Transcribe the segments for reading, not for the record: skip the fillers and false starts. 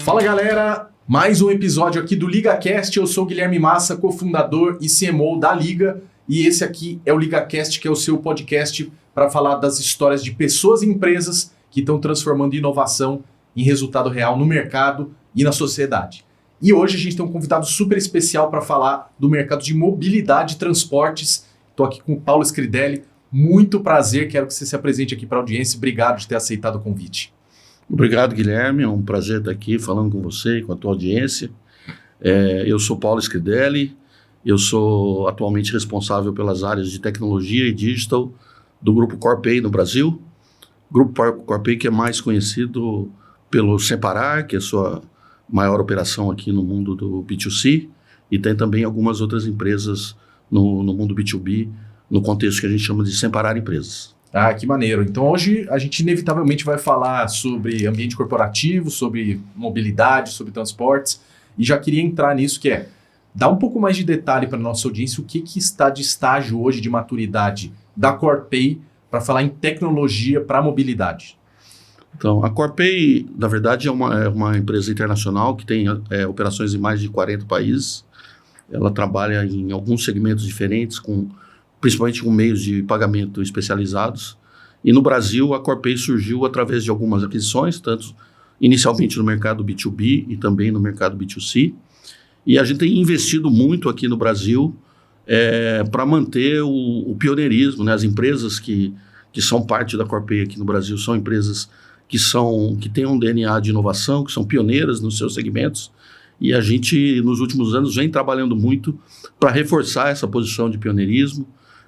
Fala galera, mais um episódio aqui do LigaCast. Eu sou o Guilherme Massa, cofundador e CMO da Liga, e esse aqui é o LigaCast, que é o seu podcast para falar das histórias de pessoas e empresas que estão transformando inovação em resultado real no mercado e na sociedade. E hoje a gente tem um convidado super especial para falar do mercado de mobilidade e transportes. Estou aqui com o Paulo Scridelli. Muito prazer, quero que você se apresente aqui para a audiência. Obrigado de ter aceitado o convite. Obrigado, Guilherme. É um prazer estar aqui falando com você e com a tua audiência. Eu sou Paulo Scridelli, eu sou atualmente responsável pelas áreas de tecnologia e digital do Grupo Corpay no Brasil. O Grupo Corpay, que é mais conhecido pelo Semparar, que é a sua maior operação aqui no mundo do B2C, e tem também algumas outras empresas no mundo B2B, no contexto que a gente chama de Semparar Empresas. Ah, que maneiro. Então hoje a gente inevitavelmente vai falar sobre ambiente corporativo, sobre mobilidade, sobre transportes, e já queria entrar nisso, que é dar um pouco mais de detalhe para a nossa audiência o que está de estágio hoje de maturidade da Corpay para falar em tecnologia para mobilidade. Então, a Corpay, na verdade, é uma empresa internacional que tem operações em mais de 40 países. Ela trabalha em alguns segmentos diferentes, principalmente com meios de pagamento especializados. E no Brasil, a Corpay surgiu através de algumas aquisições, tanto inicialmente no mercado B2B e também no mercado B2C. E a gente tem investido muito aqui no Brasil para manter o pioneirismo, né? As empresas que são parte da Corpay aqui no Brasil são empresas que têm um DNA de inovação, que são pioneiras nos seus segmentos. E a gente, nos últimos anos, vem trabalhando muito para reforçar essa posição de pioneirismo.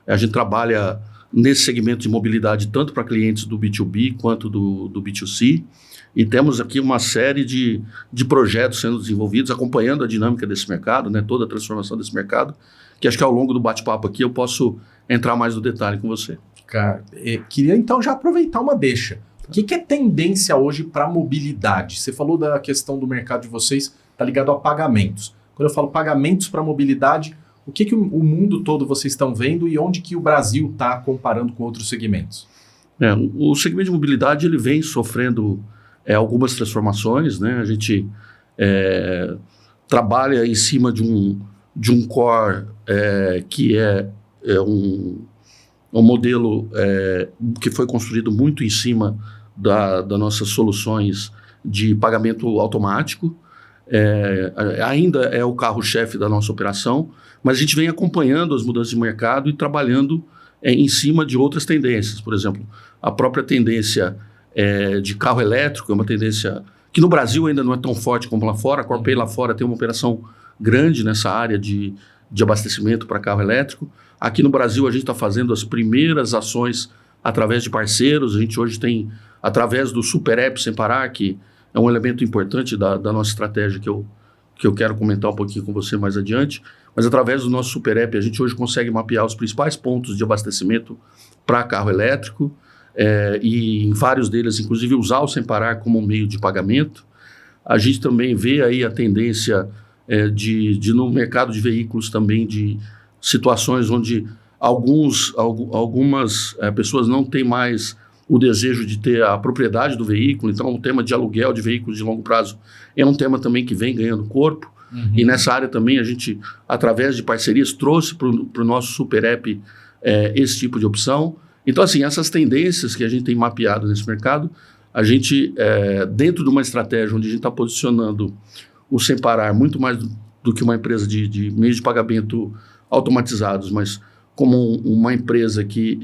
A gente trabalha nesse segmento de mobilidade tanto para clientes do B2B quanto do B2C, e temos aqui uma série de projetos sendo desenvolvidos, acompanhando a dinâmica desse mercado, né, toda a transformação desse mercado, que acho que ao longo do bate-papo aqui eu posso entrar mais no detalhe com você. Cara, queria então já aproveitar uma deixa. O que é tendência hoje para mobilidade? Você falou da questão do mercado de vocês, está ligado a pagamentos. Quando eu falo pagamentos para mobilidade, o que o mundo todo vocês estão vendo e onde que o Brasil está comparando com outros segmentos? O segmento de mobilidade ele vem sofrendo algumas transformações, né? A gente trabalha em cima de um core que é um modelo que foi construído muito em cima das nossas soluções de pagamento automático. Ainda é o carro-chefe da nossa operação, mas a gente vem acompanhando as mudanças de mercado e trabalhando em cima de outras tendências. Por exemplo, a própria tendência de carro elétrico é uma tendência que no Brasil ainda não é tão forte como lá fora. A Corpay lá fora tem uma operação grande nessa área de abastecimento para carro elétrico. Aqui no Brasil a gente está fazendo as primeiras ações através de parceiros. A gente hoje tem, através do Super App Semparar, que é um elemento importante da nossa estratégia que eu quero comentar um pouquinho com você mais adiante, mas através do nosso Super App a gente hoje consegue mapear os principais pontos de abastecimento para carro elétrico e em vários deles, inclusive, usar o Semparar como meio de pagamento. A gente também vê aí a tendência no mercado de veículos também de situações onde algumas pessoas não têm mais o desejo de ter a propriedade do veículo. Então o tema de aluguel de veículos de longo prazo é um tema também que vem ganhando corpo. Uhum. E nessa área também a gente, através de parcerias, trouxe para o nosso Super App esse tipo de opção. Então, assim, essas tendências que a gente tem mapeado nesse mercado, a gente, dentro de uma estratégia onde a gente está posicionando o Semparar muito mais do que uma empresa de meios de pagamento automatizados, mas como uma empresa que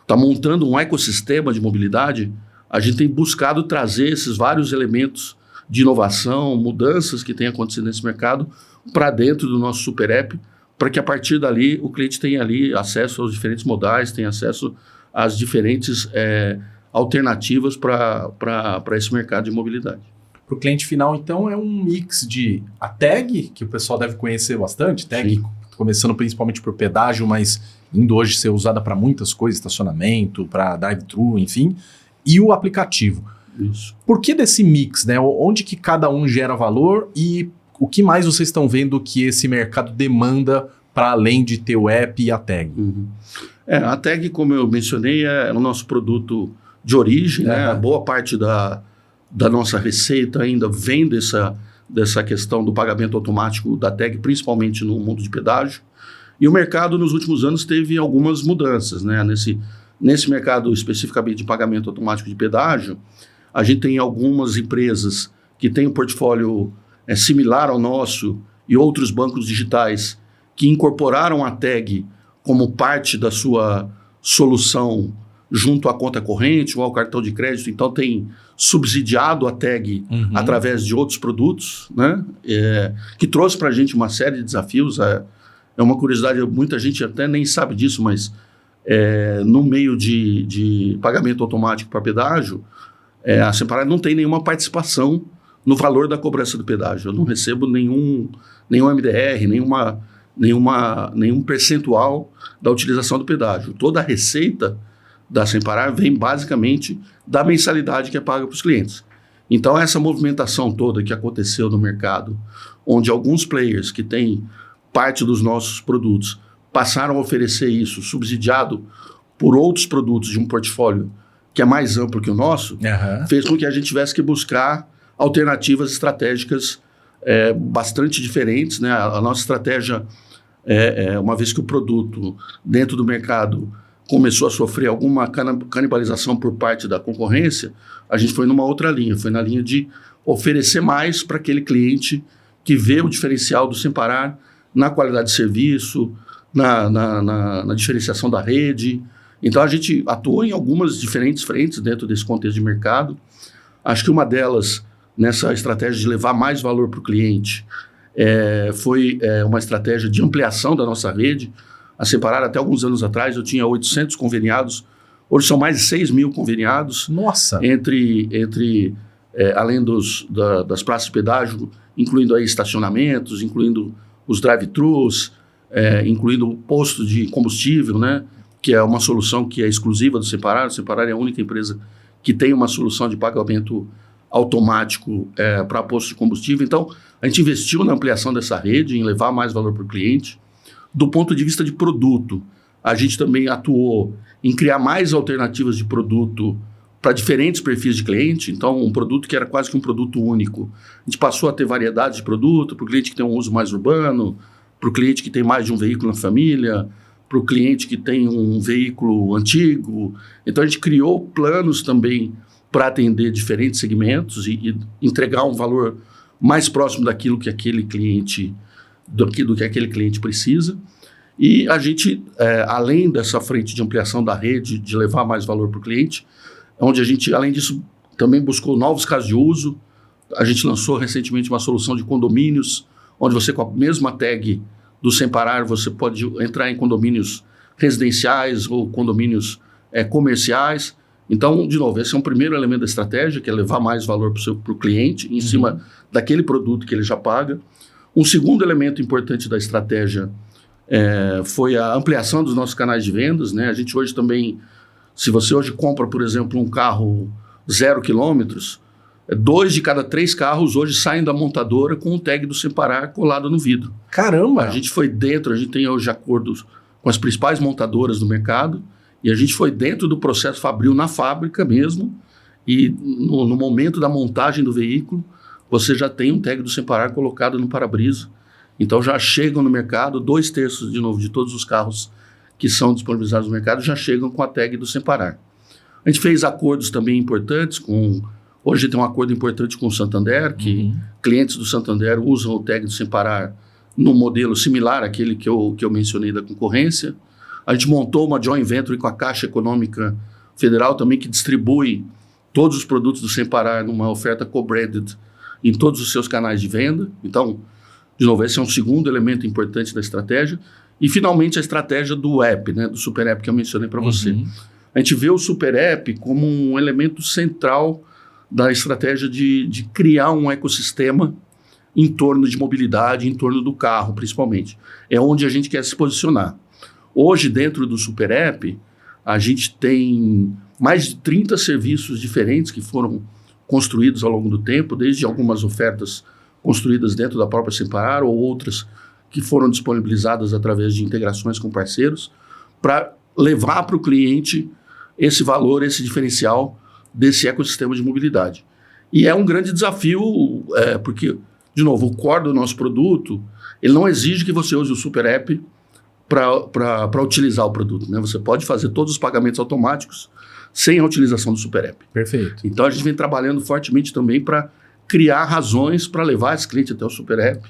está montando um ecossistema de mobilidade, a gente tem buscado trazer esses vários elementos de inovação, mudanças que têm acontecido nesse mercado para dentro do nosso Super App, para que a partir dali o cliente tenha ali acesso aos diferentes modais, tenha acesso às diferentes alternativas para esse mercado de mobilidade. Para o cliente final, então, é um mix de a tag, que o pessoal deve conhecer bastante, tag. Sim. Começando principalmente por pedágio, mas indo hoje ser usada para muitas coisas, estacionamento, para drive-thru, enfim, e o aplicativo. Isso. Por que desse mix, né? Onde que cada um gera valor e o que mais vocês estão vendo que esse mercado demanda para além de ter o app e a tag? Uhum. A tag, como eu mencionei, é o nosso produto de origem, né? A boa parte da nossa receita ainda vem dessa questão do pagamento automático da tag, principalmente no mundo de pedágio. E o mercado, nos últimos anos, teve algumas mudanças, né? Nesse mercado, especificamente de pagamento automático de pedágio, a gente tem algumas empresas que têm um portfólio similar ao nosso e outros bancos digitais que incorporaram a tag como parte da sua solução junto à conta corrente ou ao cartão de crédito. Então, tem subsidiado a tag através de outros produtos, né? Que trouxe para a gente uma série de desafios. É uma curiosidade, muita gente até nem sabe disso, mas no meio de pagamento automático para pedágio, a Semparar não tem nenhuma participação no valor da cobrança do pedágio. Eu não recebo nenhum MDR, nenhum percentual da utilização do pedágio. Toda a receita da Semparar vem basicamente da mensalidade que é paga para os clientes. Então, essa movimentação toda que aconteceu no mercado, onde alguns players que têm parte dos nossos produtos passaram a oferecer isso subsidiado por outros produtos de um portfólio que é mais amplo que o nosso, fez com que a gente tivesse que buscar alternativas estratégicas bastante diferentes, né? A nossa estratégia, uma vez que o produto dentro do mercado começou a sofrer alguma canibalização por parte da concorrência, a gente foi numa outra linha, foi na linha de oferecer mais para aquele cliente que vê o diferencial do Semparar na qualidade de serviço, na diferenciação da rede. Então, a gente atuou em algumas diferentes frentes dentro desse contexto de mercado. Acho que uma delas, nessa estratégia de levar mais valor para o cliente, foi uma estratégia de ampliação da nossa rede. A Semparar, até alguns anos atrás, eu tinha 800 conveniados. Hoje são mais de 6 mil conveniados. Nossa! Além das praças de pedágio, incluindo aí estacionamentos, incluindo os drive-thrus, incluindo o posto de combustível, né? Que é uma solução que é exclusiva do Semparar. O Semparar é a única empresa que tem uma solução de pagamento automático para posto de combustível. Então, a gente investiu na ampliação dessa rede, em levar mais valor para o cliente. Do ponto de vista de produto, a gente também atuou em criar mais alternativas de produto para diferentes perfis de cliente. Então, um produto que era quase que um produto único. A gente passou a ter variedade de produto para o cliente que tem um uso mais urbano, para o cliente que tem mais de um veículo na família, para o cliente que tem um veículo antigo. Então, a gente criou planos também para atender diferentes segmentos e entregar um valor mais próximo daquilo que aquele cliente, do que aquele cliente precisa. E a gente, além dessa frente de ampliação da rede, de levar mais valor para o cliente, onde a gente, além disso, também buscou novos casos de uso. A gente lançou recentemente uma solução de condomínios, onde você, com a mesma tag do Semparar, você pode entrar em condomínios residenciais ou condomínios comerciais. Então, de novo, esse é um primeiro elemento da estratégia, que é levar mais valor para o cliente, em cima daquele produto que ele já paga. Um segundo elemento importante da estratégia foi a ampliação dos nossos canais de vendas, né? A gente hoje também, se você hoje compra, por exemplo, um carro 0 quilômetros, 2 de cada 3 carros hoje saem da montadora com o tag do Semparar colado no vidro. Caramba! A gente foi dentro, a gente tem hoje acordos com as principais montadoras do mercado, e a gente foi dentro do processo fabril na fábrica mesmo, e no momento da montagem do veículo, você já tem um tag do Semparar colocado no para-brisa. Então já chegam no mercado, 2/3 de novo de todos os carros que são disponibilizados no mercado já chegam com a tag do Semparar. A gente fez acordos também importantes hoje tem um acordo importante com o Santander, que clientes do Santander usam o tag do Semparar num modelo similar àquele que eu mencionei da concorrência. A gente montou uma joint venture com a Caixa Econômica Federal também, que distribui todos os produtos do Semparar numa oferta co-branded em todos os seus canais de venda. Então, de novo, esse é um segundo elemento importante da estratégia. E, finalmente, a estratégia do app, né, do Super App que eu mencionei para você. A gente vê o Super App como um elemento central da estratégia de criar um ecossistema em torno de mobilidade, em torno do carro, principalmente. É onde a gente quer se posicionar. Hoje, dentro do Super App, a gente tem mais de 30 serviços diferentes que foram construídos ao longo do tempo, desde algumas ofertas construídas dentro da própria Semparar ou outras que foram disponibilizadas através de integrações com parceiros, para levar para o cliente esse valor, esse diferencial desse ecossistema de mobilidade. E é um grande desafio, porque, de novo, o core do nosso produto, ele não exige que você use o Super App para utilizar o produto, né? Você pode fazer todos os pagamentos automáticos sem a utilização do Super App. Perfeito. Então, a gente vem trabalhando fortemente também para criar razões para levar esse cliente até o Super App.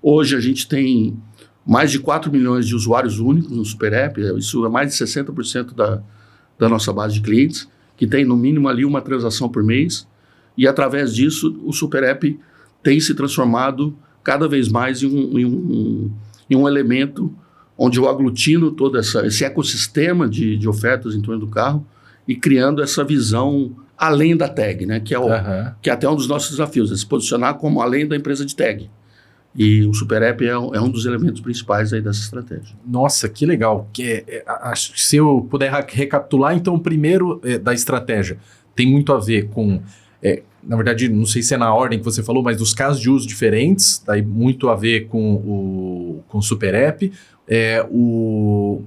Hoje, a gente tem mais de 4 milhões de usuários únicos no Super App, isso é mais de 60% da nossa base de clientes, que tem no mínimo ali uma transação por mês, e através disso o Super App tem se transformado cada vez mais em um elemento onde eu aglutino todo esse ecossistema de ofertas em torno do carro e criando essa visão além da tag, né? Que é até um dos nossos desafios, é se posicionar como além da empresa de tag. E o Super App é um dos elementos principais aí dessa estratégia. Nossa, que legal. Acho que se eu puder recapitular, então, o primeiro da estratégia tem muito a ver com, na verdade, não sei se é na ordem que você falou, mas dos casos de uso diferentes, daí muito a ver com o Super App,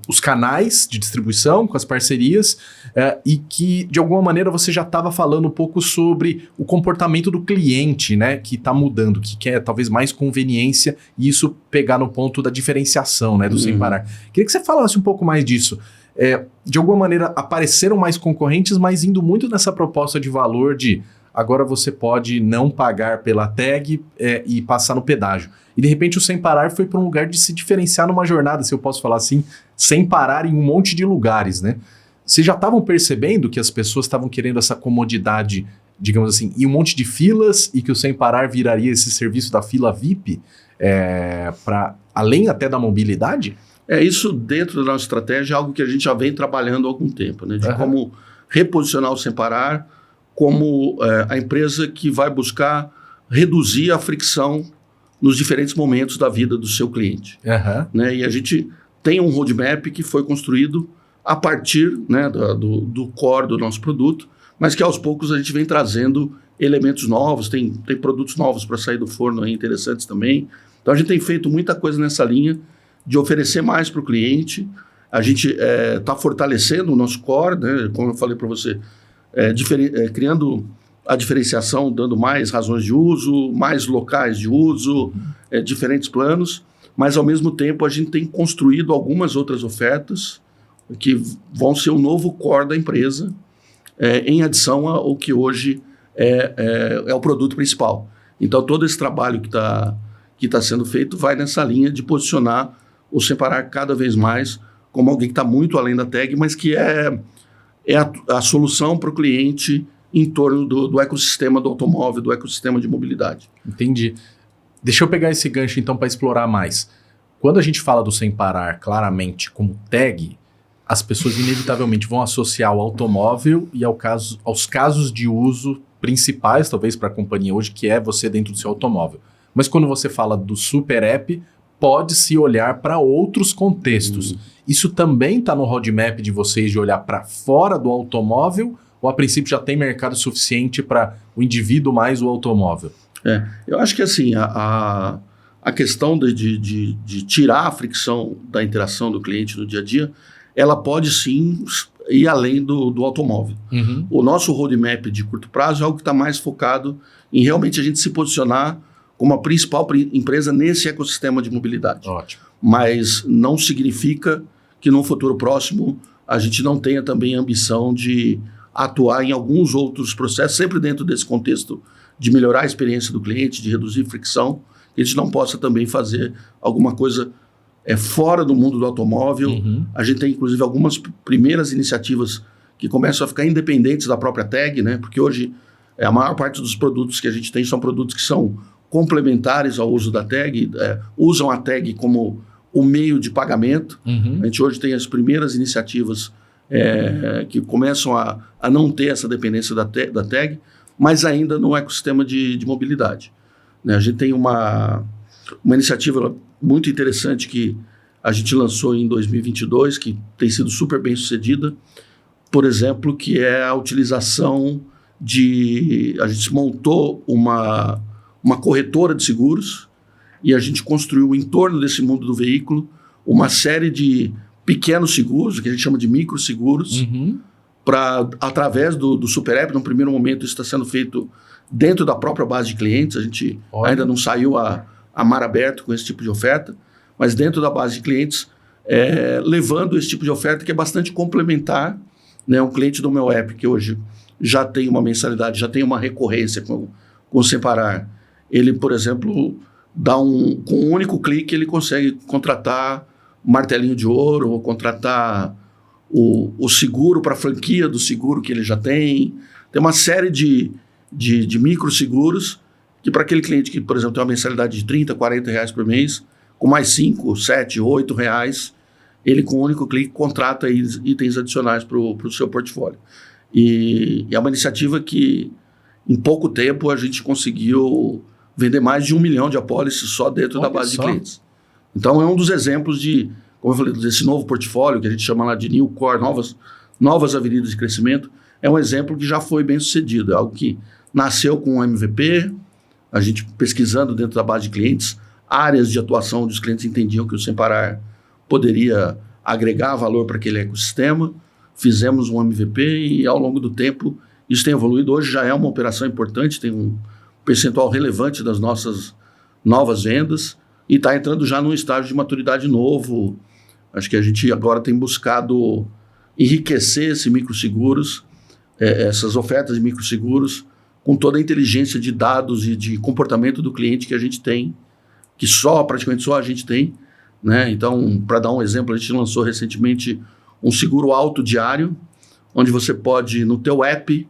os canais de distribuição, com as parcerias, e que, de alguma maneira, você já estava falando um pouco sobre o comportamento do cliente, né, que está mudando, que quer talvez mais conveniência, e isso pegar no ponto da diferenciação, né, do Sem Parar. Queria que você falasse um pouco mais disso. De alguma maneira, apareceram mais concorrentes, mas indo muito nessa proposta de valor de agora você pode não pagar pela tag e passar no pedágio. E de repente o Sem Parar foi para um lugar de se diferenciar numa jornada, se eu posso falar assim, sem parar em um monte de lugares, né? Vocês já estavam percebendo que as pessoas estavam querendo essa comodidade, digamos assim, em um monte de filas e que o Sem Parar viraria esse serviço da fila VIP para além até da mobilidade? Isso dentro da nossa estratégia é algo que a gente já vem trabalhando há algum tempo, né? De como reposicionar o Sem Parar como a empresa que vai buscar reduzir a fricção nos diferentes momentos da vida do seu cliente. Né? E a gente tem um roadmap que foi construído a partir, né, do core do nosso produto, mas que aos poucos a gente vem trazendo elementos novos, tem produtos novos para sair do forno aí, interessantes também. Então a gente tem feito muita coisa nessa linha de oferecer mais para o cliente. A gente está fortalecendo o nosso core, né, como eu falei para você, criando a diferenciação, dando mais razões de uso, mais locais de uso, diferentes planos, mas ao mesmo tempo a gente tem construído algumas outras ofertas que vão ser o novo core da empresa, em adição ao que hoje é o produto principal. Então todo esse trabalho que tá sendo feito vai nessa linha de posicionar o Sem Parar cada vez mais como alguém que está muito além da tag, mas que é a solução para o cliente em torno do ecossistema do automóvel, do ecossistema de mobilidade. Entendi. Deixa eu pegar esse gancho então para explorar mais. Quando a gente fala do Sem Parar claramente como tag, as pessoas inevitavelmente vão associar o automóvel e aos casos de uso principais, talvez para a companhia hoje, que é você dentro do seu automóvel. Mas quando você fala do Super App, pode-se olhar para outros contextos. Isso também está no roadmap de vocês de olhar para fora do automóvel ou a princípio já tem mercado suficiente para o indivíduo mais o automóvel? Eu acho que assim, a questão de tirar a fricção da interação do cliente no dia a dia, ela pode sim ir além do automóvel. O nosso roadmap de curto prazo é algo que está mais focado em realmente a gente se posicionar como a principal empresa nesse ecossistema de mobilidade. Ótimo. Mas não significa que no futuro próximo a gente não tenha também a ambição de atuar em alguns outros processos, sempre dentro desse contexto de melhorar a experiência do cliente, de reduzir fricção, que a gente não possa também fazer alguma coisa fora do mundo do automóvel. A gente tem, inclusive, algumas primeiras iniciativas que começam a ficar independentes da própria tag, né? Porque hoje a maior parte dos produtos que a gente tem são produtos que são complementares ao uso da tag, usam a tag como o meio de pagamento. A gente hoje tem as primeiras iniciativas que começam a não ter essa dependência da tag, mas ainda no ecossistema de mobilidade. Né? A gente tem uma iniciativa muito interessante que a gente lançou em 2022, que tem sido super bem sucedida, por exemplo, que é a utilização a gente montou uma corretora de seguros e a gente construiu em torno desse mundo do veículo uma série de pequenos seguros, que a gente chama de microseguros, através do Super App. No primeiro momento, isso está sendo feito dentro da própria base de clientes. A gente ainda não saiu a mar aberto com esse tipo de oferta, mas dentro da base de clientes, levando esse tipo de oferta que é bastante complementar, né? Um cliente do meu app que hoje já tem uma mensalidade, já tem uma recorrência com o Semparar. Ele, por exemplo, com um único clique, ele consegue contratar um martelinho de ouro, ou contratar o seguro para a franquia do seguro que ele já tem. Tem uma série de microseguros que para aquele cliente que, por exemplo, tem uma mensalidade de 30, 40 reais por mês, com mais 5, 7, 8 reais, ele com um único clique contrata itens adicionais para o seu portfólio. E é uma iniciativa que, em pouco tempo, a gente conseguiu vender mais de 1 milhão de apólices só dentro da base de clientes. Então, é um dos exemplos como eu falei, desse novo portfólio, que a gente chama lá de New Core, novas avenidas de crescimento. É um exemplo que já foi bem sucedido, é algo que nasceu com um MVP, a gente pesquisando dentro da base de clientes, áreas de atuação onde os clientes entendiam que o Semparar poderia agregar valor para aquele ecossistema, fizemos um MVP e ao longo do tempo isso tem evoluído. Hoje já é uma operação importante, tem um percentual relevante das nossas novas vendas e está entrando já num estágio de maturidade novo. Acho que a gente agora tem buscado enriquecer esses microseguros, essas ofertas de microseguros, com toda a inteligência de dados e de comportamento do cliente que a gente tem, que praticamente só a gente tem, né? Então, para dar um exemplo, a gente lançou recentemente um seguro auto diário, onde você pode, no teu app,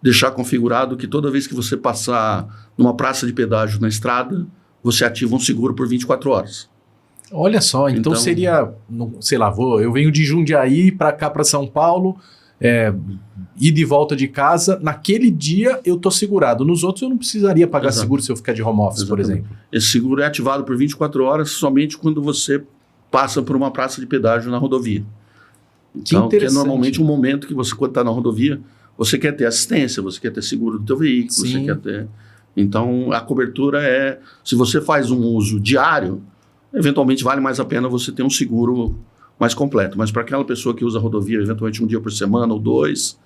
deixar configurado que toda vez que você passar numa praça de pedágio na estrada, você ativa um seguro por 24 horas. Olha só, então seria, sei lá, eu venho de Jundiaí para cá, para São Paulo, ida e volta de casa, naquele dia eu estou segurado, nos outros eu não precisaria pagar seguro se eu ficar de home office, por exemplo. Esse seguro é ativado por 24 horas somente quando você passa por uma praça de pedágio na rodovia. Então, que é normalmente um momento que você, quando está na rodovia, você quer ter assistência, você quer ter seguro do teu veículo, Sim. você quer ter... Então, a cobertura se você faz um uso diário, eventualmente vale mais a pena você ter um seguro mais completo. Mas para aquela pessoa que usa a rodovia, eventualmente um dia por semana ou 2,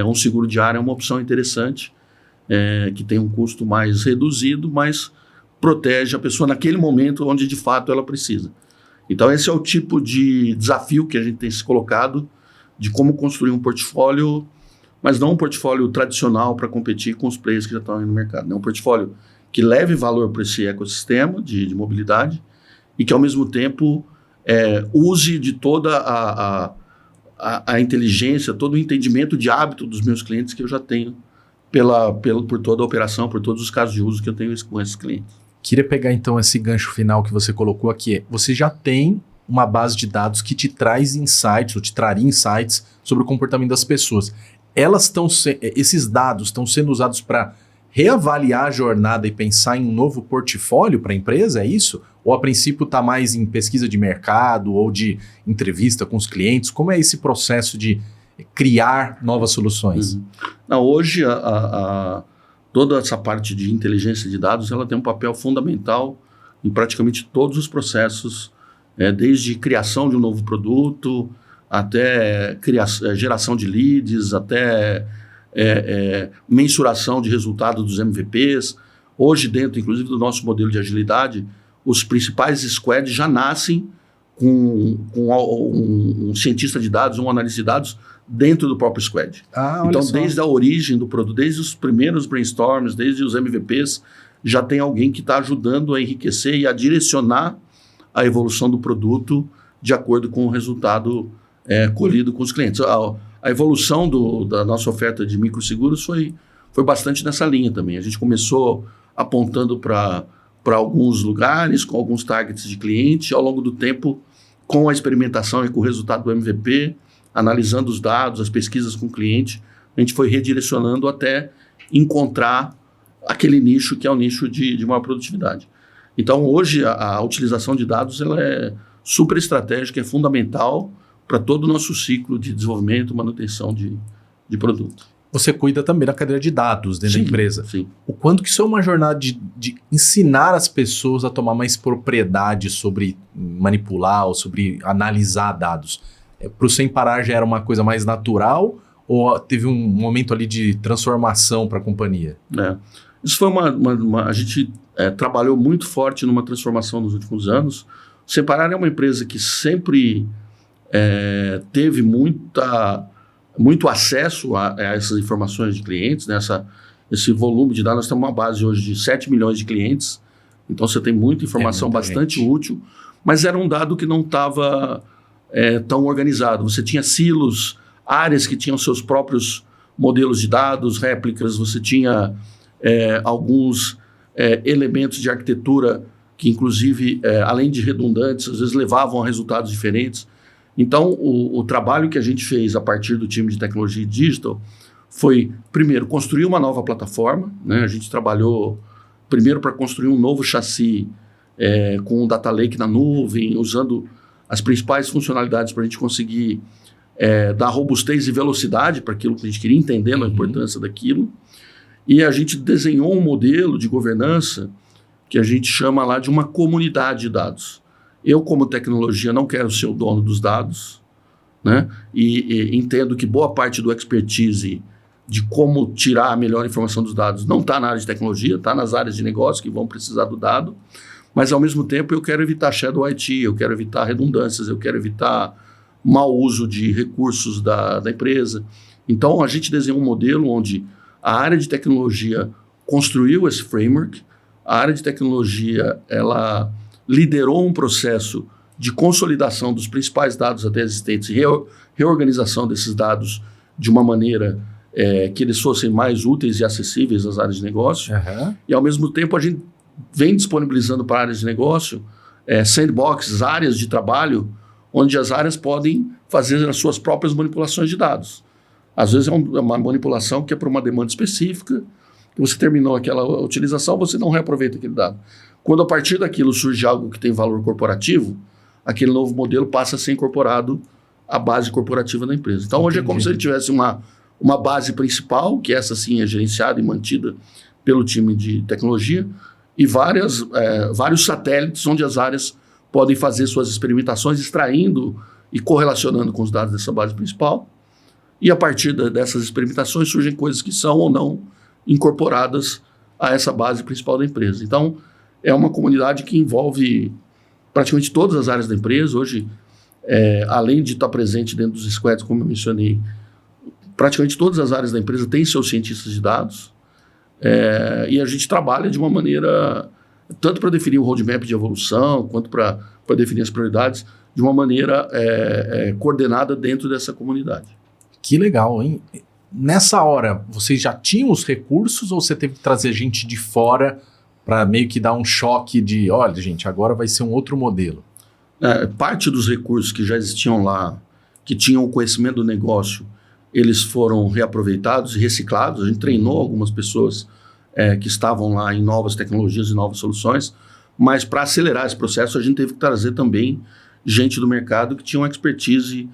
um seguro diário é uma opção interessante, que tem um custo mais reduzido, mas protege a pessoa naquele momento onde de fato ela precisa. Então esse é o tipo de desafio que a gente tem se colocado, de como construir um portfólio, mas não um portfólio tradicional para competir com os players que já estão aí no mercado. É um portfólio que leve valor para esse ecossistema de mobilidade e que ao mesmo tempo use de toda a inteligência, todo o entendimento de hábito dos meus clientes que eu já tenho por toda a operação, por todos os casos de uso que eu tenho com esses clientes. Queria pegar então esse gancho final que você colocou aqui. Você já tem uma base de dados que te traz insights, ou te traria insights sobre o comportamento das pessoas. Esses dados estão sendo usados para reavaliar a jornada e pensar em um novo portfólio para a empresa, é isso? Ou a princípio está mais em pesquisa de mercado ou de entrevista com os clientes? Como é esse processo de criar novas soluções? Não, hoje, toda essa parte de inteligência de dados ela tem um papel fundamental em praticamente todos os processos, desde criação de um novo produto, até geração de leads, até mensuração de resultados dos MVPs. Hoje, dentro, inclusive, do nosso modelo de agilidade, os principais squads já nascem com um cientista de dados, um analista de dados dentro do próprio squad. Então, desde a origem do produto, desde os primeiros brainstorms, desde os MVPs, já tem alguém que está ajudando a enriquecer e a direcionar a evolução do produto de acordo com o resultado colhido com os clientes. A evolução da nossa oferta de microseguros foi bastante nessa linha também. A gente começou apontando para alguns lugares, com alguns targets de cliente, ao longo do tempo, com a experimentação e com o resultado do MVP, analisando os dados, as pesquisas com o cliente, a gente foi redirecionando até encontrar aquele nicho que é o nicho de maior produtividade. Então, hoje, a utilização de dados ela é super estratégica, é fundamental para todo o nosso ciclo de desenvolvimento, manutenção de produto. Você cuida também da cadeia de dados dentro da empresa. Sim. O quanto que isso é uma jornada de ensinar as pessoas a tomar mais propriedade sobre manipular ou sobre analisar dados? Para o Semparar já era uma coisa mais natural ou teve um momento ali de transformação para a companhia? Isso foi a gente trabalhou muito forte numa transformação nos últimos anos. Separar é uma empresa que sempre teve muito acesso a essas informações de clientes, né? Esse volume de dados. Nós temos uma base hoje de 7 milhões de clientes, então você tem muita informação bastante útil, mas era um dado que não estava tão organizado. Você tinha silos, áreas que tinham seus próprios modelos de dados, réplicas, você tinha alguns elementos de arquitetura que, inclusive, além de redundantes, às vezes levavam a resultados diferentes. Então, o trabalho que a gente fez a partir do time de tecnologia e digital foi, primeiro, construir uma nova plataforma, né? A gente trabalhou, primeiro, para construir um novo chassi com um data lake na nuvem, usando as principais funcionalidades para a gente conseguir dar robustez e velocidade para aquilo que a gente queria, entendendo a importância daquilo. E a gente desenhou um modelo de governança que a gente chama lá de uma comunidade de dados. Eu, como tecnologia, não quero ser o dono dos dados, né? E entendo que boa parte do expertise de como tirar a melhor informação dos dados não está na área de tecnologia, está nas áreas de negócio que vão precisar do dado, mas, ao mesmo tempo, eu quero evitar shadow IT, eu quero evitar redundâncias, eu quero evitar mau uso de recursos da empresa. Então, a gente desenhou um modelo onde a área de tecnologia construiu esse framework, a área de tecnologia ela liderou um processo de consolidação dos principais dados até existentes e reorganização desses dados de uma maneira que eles fossem mais úteis e acessíveis às áreas de negócio. E, ao mesmo tempo, a gente vem disponibilizando para áreas de negócio sandboxes, áreas de trabalho, onde as áreas podem fazer as suas próprias manipulações de dados. Às vezes é uma manipulação que é para uma demanda específica, que você terminou aquela utilização, você não reaproveita aquele dado. Quando a partir daquilo surge algo que tem valor corporativo, aquele novo modelo passa a ser incorporado à base corporativa da empresa. Então, hoje é como se ele tivesse uma base principal, que essa sim é gerenciada e mantida pelo time de tecnologia, e vários satélites onde as áreas podem fazer suas experimentações, extraindo e correlacionando com os dados dessa base principal. E a partir dessas experimentações surgem coisas que são ou não incorporadas a essa base principal da empresa. Então, é uma comunidade que envolve praticamente todas as áreas da empresa. Hoje, além de estar presente dentro dos squads, como eu mencionei, praticamente todas as áreas da empresa têm seus cientistas de dados. E a gente trabalha de uma maneira, tanto para definir o roadmap de evolução, quanto para definir as prioridades, de uma maneira coordenada dentro dessa comunidade. Que legal, hein? Nessa hora, vocês já tinham os recursos ou você teve que trazer gente de fora para meio que dar um choque de, olha, gente, agora vai ser um outro modelo? Parte dos recursos que já existiam lá, que tinham o conhecimento do negócio, eles foram reaproveitados e reciclados. A gente treinou algumas pessoas que estavam lá em novas tecnologias e novas soluções, mas para acelerar esse processo, a gente teve que trazer também gente do mercado que tinha uma expertise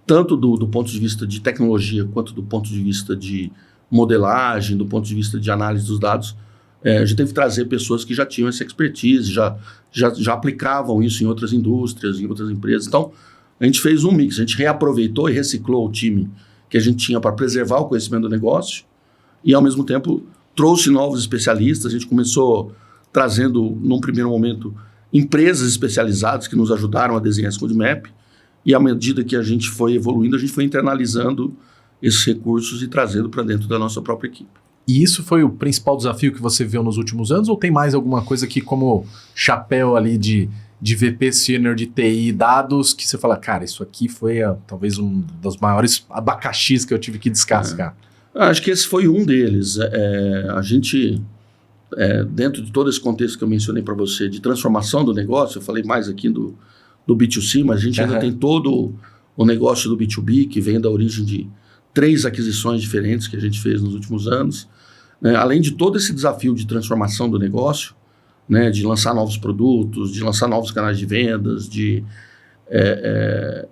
tanto do ponto de vista de tecnologia, quanto do ponto de vista de modelagem, do ponto de vista de análise dos dados. A gente teve que trazer pessoas que já tinham essa expertise, já aplicavam isso em outras indústrias, em outras empresas. Então, a gente fez um mix, a gente reaproveitou e reciclou o time que a gente tinha para preservar o conhecimento do negócio e, ao mesmo tempo, trouxe novos especialistas. A gente começou trazendo, num primeiro momento, empresas especializadas que nos ajudaram a desenhar esse roadmap. E, à medida que a gente foi evoluindo, a gente foi internalizando esses recursos e trazendo para dentro da nossa própria equipe. E isso foi o principal desafio que você viu nos últimos anos? Ou tem mais alguma coisa que, como chapéu ali de VP Senior de TI e dados, que você fala, cara, isso aqui foi talvez um dos maiores abacaxis que eu tive que descascar? Acho que esse foi um deles. A gente, dentro de todo esse contexto que eu mencionei para você, de transformação do negócio, eu falei mais aqui do B2C, mas a gente ainda tem todo o negócio do B2B, que vem da origem de 3 aquisições diferentes que a gente fez nos últimos anos. Além de todo esse desafio de transformação do negócio, de lançar novos produtos, de lançar novos canais de vendas, de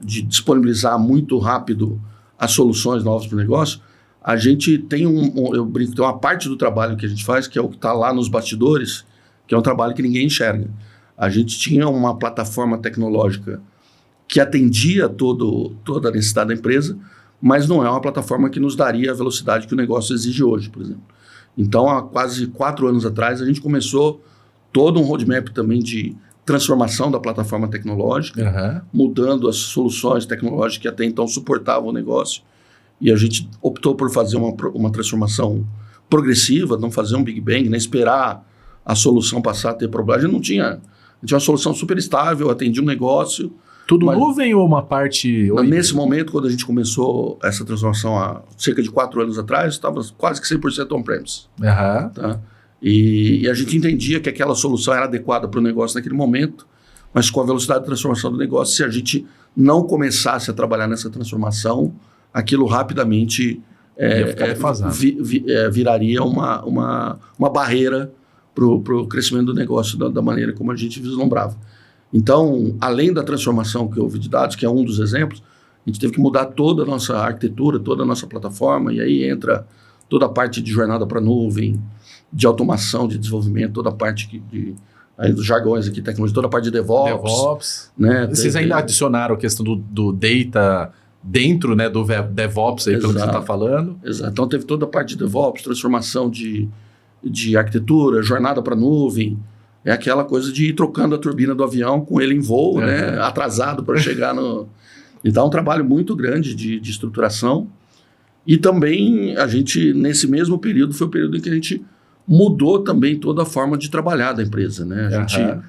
disponibilizar muito rápido as soluções novas para o negócio, a gente tem eu brinco, tem uma parte do trabalho que a gente faz, que é o que está lá nos bastidores, que é um trabalho que ninguém enxerga. A gente tinha uma plataforma tecnológica que atendia toda a necessidade da empresa, mas não é uma plataforma que nos daria a velocidade que o negócio exige hoje, por exemplo. Então, há quase 4 anos atrás, a gente começou todo um roadmap também de transformação da plataforma tecnológica, mudando as soluções tecnológicas que até então suportavam o negócio. E a gente optou por fazer uma transformação progressiva, não fazer um Big Bang, nem esperar a solução passar a ter problema. A gente tinha uma solução super estável, atendia um negócio. Tudo nuvem ou uma parte... Nesse momento, quando a gente começou essa transformação há cerca de 4 anos atrás, estava quase que 100% on-premise. Tá? E a gente entendia que aquela solução era adequada para o negócio naquele momento, mas com a velocidade de transformação do negócio, se a gente não começasse a trabalhar nessa transformação, aquilo rapidamente viraria uma barreira para o crescimento do negócio da maneira como a gente vislumbrava. Então, além da transformação que houve de dados, que é um dos exemplos, a gente teve que mudar toda a nossa arquitetura, toda a nossa plataforma, e aí entra toda a parte de jornada para nuvem, de automação, de desenvolvimento, toda a parte aí dos jargões aqui, tecnologia, toda a parte de DevOps. Né? Vocês ainda adicionaram a questão do data dentro, né, do DevOps, aí, pelo que você está falando. Exato. Então, teve toda a parte de DevOps, transformação de arquitetura, jornada para nuvem. É aquela coisa de ir trocando a turbina do avião com ele em voo, né, atrasado para chegar no... Então, é um trabalho muito grande de estruturação. E também, a gente, nesse mesmo período, foi o período em que a gente mudou também toda a forma de trabalhar da empresa, né? A gente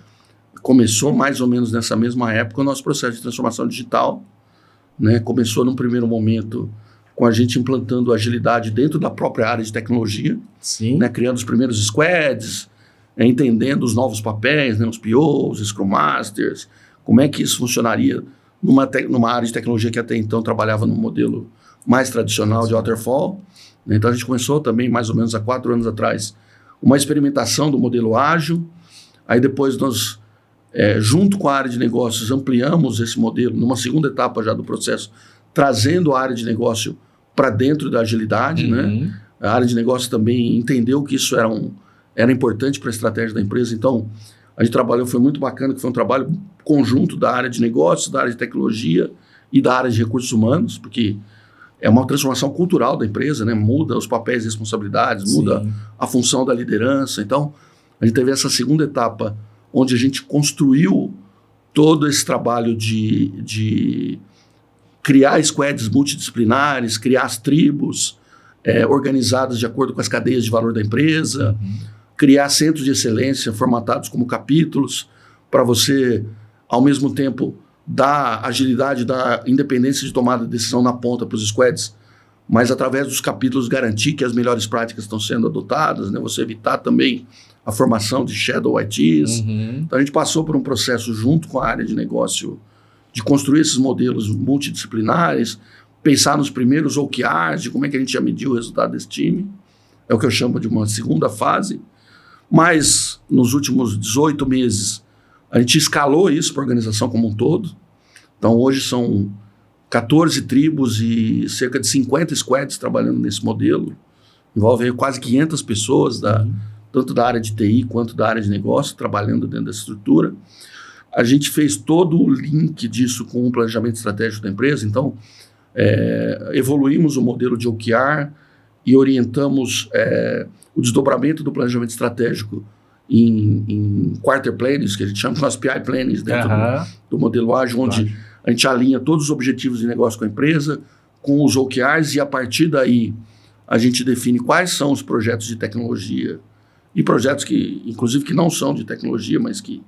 começou mais ou menos nessa mesma época o nosso processo de transformação digital, né? Começou num primeiro momento com a gente implantando agilidade dentro da própria área de tecnologia, né? Criando os primeiros squads, entendendo os novos papéis, né? Os POs, Scrum Masters, como é que isso funcionaria numa área de tecnologia que até então trabalhava num modelo mais tradicional de waterfall. Então, a gente começou também, mais ou menos há 4 anos atrás, uma experimentação do modelo ágil. Aí depois nós, junto com a área de negócios, ampliamos esse modelo numa segunda etapa já do processo, trazendo a área de negócio para dentro da agilidade. Né? A área de negócio também entendeu que isso era importante para a estratégia da empresa. Então, a gente trabalhou, foi muito bacana, que foi um trabalho conjunto da área de negócios, da área de tecnologia e da área de recursos humanos, porque é uma transformação cultural da empresa, né? Muda os papéis e responsabilidades, muda a função da liderança. Então, a gente teve essa segunda etapa, onde a gente construiu todo esse trabalho de criar squads multidisciplinares, criar as tribos organizadas de acordo com as cadeias de valor da empresa, criar centros de excelência formatados como capítulos, para você, ao mesmo tempo, dar agilidade, dar independência de tomada de decisão na ponta para os squads, mas através dos capítulos garantir que as melhores práticas estão sendo adotadas, né? Você evitar também a formação de shadow ITs. Então, a gente passou por um processo junto com a área de negócio de construir esses modelos multidisciplinares, pensar nos primeiros OKRs, de como é que a gente ia medir o resultado desse time. É o que eu chamo de uma segunda fase. Mas, nos últimos 18 meses, a gente escalou isso para a organização como um todo. Então, hoje são 14 tribos e cerca de 50 squads trabalhando nesse modelo. Envolve aí quase 500 pessoas, tanto da área de TI quanto da área de negócio, trabalhando dentro dessa estrutura. A gente fez todo o link disso com o planejamento estratégico da empresa. Então, evoluímos o modelo de OKR e orientamos o desdobramento do planejamento estratégico em quarter plannings, que a gente chama de PI plannings, dentro do modelo ágil, onde a gente alinha todos os objetivos de negócio com a empresa, com os OKRs, e a partir daí a gente define quais são os projetos de tecnologia e projetos que, inclusive, que não são de tecnologia, mas que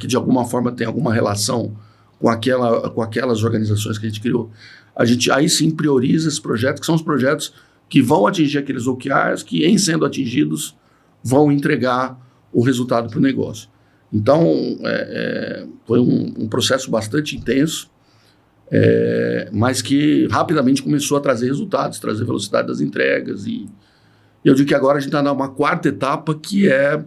de alguma forma tem alguma relação com aquelas organizações que a gente criou. A gente aí sim prioriza esses projetos, que são os projetos que vão atingir aqueles OKRs, que, em sendo atingidos, vão entregar o resultado para o negócio. Então, foi um processo bastante intenso, mas que rapidamente começou a trazer resultados, trazer velocidade das entregas. E eu digo que agora a gente está numa quarta etapa, que é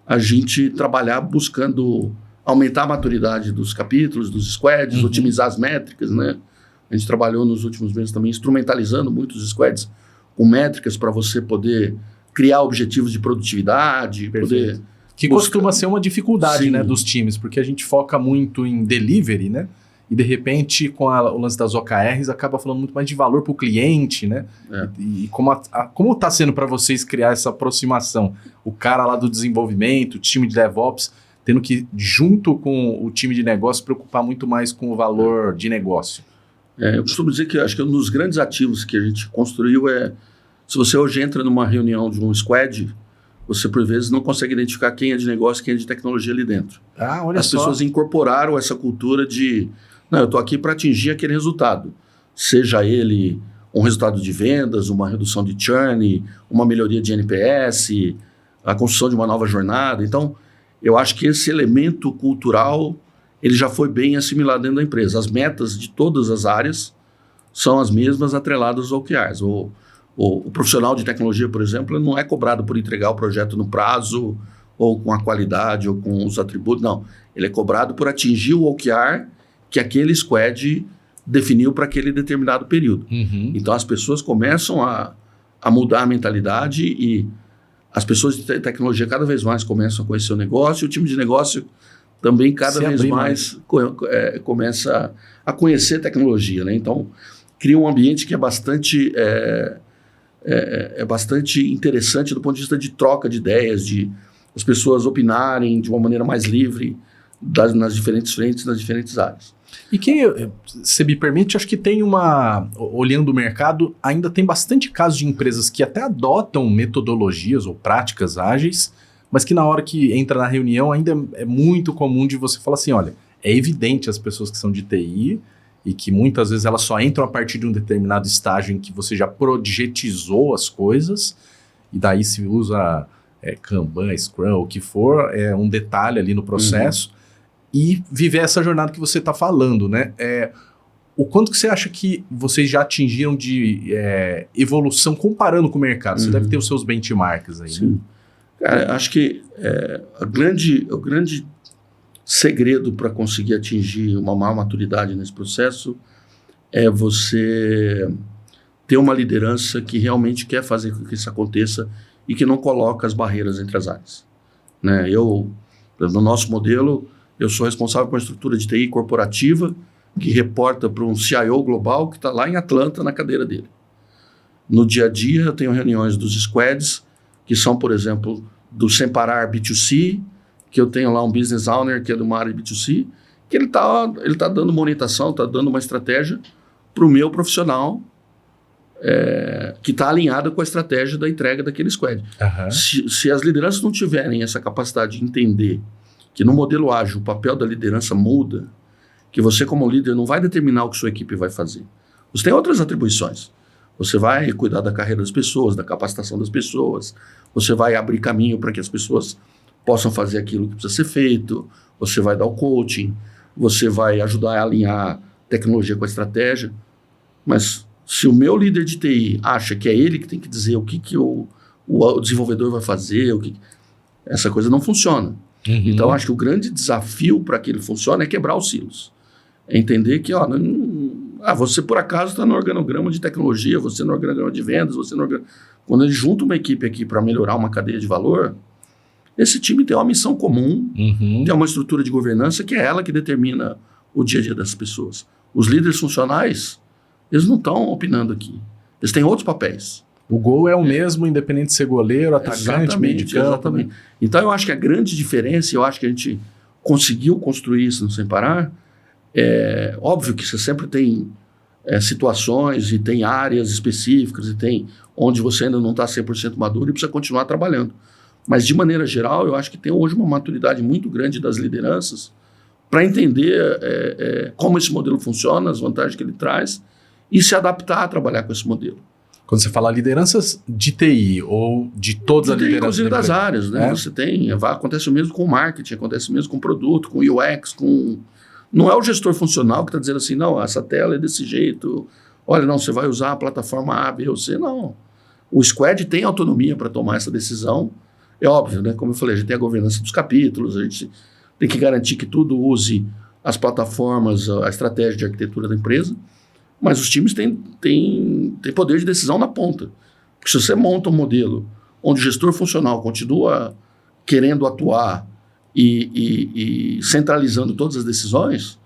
a gente trabalhar buscando aumentar a maturidade dos capítulos, dos squads, otimizar as métricas, né? A gente trabalhou nos últimos meses também instrumentalizando muitos squads com métricas para você poder criar objetivos de produtividade, que costuma ser uma dificuldade, né, dos times, porque a gente foca muito em delivery, né? e de repente com o lance das OKRs acaba falando muito mais de valor para o cliente, né? E como está sendo para vocês criar essa aproximação? O cara lá do desenvolvimento, o time de DevOps, tendo que, junto com o time de negócio, preocupar muito mais com o valor de negócio. Eu costumo dizer que acho que um dos grandes ativos que a gente construiu se você hoje entra numa reunião de um squad, você por vezes não consegue identificar quem é de negócio e quem é de tecnologia ali dentro. Olha As só. pessoas incorporaram essa cultura de, não, eu estou aqui para atingir aquele resultado, seja ele um resultado de vendas, uma redução de churn, uma melhoria de NPS, a construção de uma nova jornada. Então, eu acho que esse elemento cultural ele já foi bem assimilado dentro da empresa. As metas de todas as áreas são as mesmas atreladas aos OKRs. O profissional de tecnologia, por exemplo, não é cobrado por entregar o projeto no prazo, ou com a qualidade, ou com os atributos. Não, ele é cobrado por atingir o OKR que aquele squad definiu para aquele determinado período. Uhum. Então, as pessoas começam a mudar a mentalidade e as pessoas de tecnologia cada vez mais começam a conhecer o negócio, e o time de negócio também cada vez mais começa a conhecer tecnologia, né? Então, cria um ambiente que é bastante interessante do ponto de vista de troca de ideias, de as pessoas opinarem de uma maneira mais livre nas diferentes frentes, nas diferentes áreas. E se me permite, acho que tem olhando o mercado, ainda tem bastante casos de empresas que até adotam metodologias ou práticas ágeis, mas que na hora que entra na reunião ainda é muito comum de você falar assim, olha, é evidente as pessoas que são de TI e que muitas vezes elas só entram a partir de um determinado estágio em que você já projetizou as coisas, e daí se usa Kanban, Scrum, o que for, é um detalhe ali no processo, e viver essa jornada que você está falando, né? O quanto que você acha que vocês já atingiram de evolução comparando com o mercado? Você deve ter os seus benchmarks aí. Sim. Né? Cara, acho que o grande segredo para conseguir atingir uma maior maturidade nesse processo é você ter uma liderança que realmente quer fazer com que isso aconteça e que não coloca as barreiras entre as áreas. Né? No nosso modelo, eu sou responsável por uma estrutura de TI corporativa que reporta para um CIO global que está lá em Atlanta na cadeira dele. No dia a dia, eu tenho reuniões dos squads, que são, por exemplo, do Sem Parar B2C, que eu tenho lá um business owner que é de uma área de B2C, que ele tá dando uma orientação, está dando uma estratégia para o meu profissional que está alinhada com a estratégia da entrega daquele squad. Uhum. Se as lideranças não tiverem essa capacidade de entender que no modelo ágil o papel da liderança muda, que você como líder não vai determinar o que sua equipe vai fazer. Você tem outras atribuições. Você vai cuidar da carreira das pessoas, da capacitação das pessoas, você vai abrir caminho para que as pessoas possam fazer aquilo que precisa ser feito, você vai dar o coaching, você vai ajudar a alinhar tecnologia com a estratégia. Mas se o meu líder de TI acha que é ele que tem que dizer o que o desenvolvedor vai fazer, essa coisa não funciona. Uhum. Então, acho que o grande desafio para que ele funcione é quebrar os silos. É entender que você por acaso está no organograma de tecnologia, você no organograma de vendas, quando ele junta uma equipe aqui para melhorar uma cadeia de valor, esse time tem uma missão comum, tem uma estrutura de governança que é ela que determina o dia a dia das pessoas. Os líderes funcionais, eles não estão opinando aqui. Eles têm outros papéis. O gol é o mesmo, independente de ser goleiro, atacante, meio de campo. Exatamente. Então, eu acho que a grande diferença, eu acho que a gente conseguiu construir isso no Sem Parar. Óbvio que você sempre tem situações e tem áreas específicas e tem onde você ainda não está 100% maduro e precisa continuar trabalhando. Mas, de maneira geral, eu acho que tem hoje uma maturidade muito grande das lideranças para entender como esse modelo funciona, as vantagens que ele traz e se adaptar a trabalhar com esse modelo. Quando você fala lideranças de TI ou de todas as lideranças... Inclusive das áreas, né? Você tem... Acontece o mesmo com o marketing, acontece o mesmo com o produto, com o UX, com... Não é o gestor funcional que está dizendo assim, não, essa tela é desse jeito, olha, não, você vai usar a plataforma A, B ou C, não. O squad tem autonomia para tomar essa decisão. É óbvio, né? Como eu falei, a gente tem a governança dos capítulos, a gente tem que garantir que tudo use as plataformas, a estratégia de arquitetura da empresa, mas os times têm poder de decisão na ponta. Porque se você monta um modelo onde o gestor funcional continua querendo atuar e centralizando todas as decisões,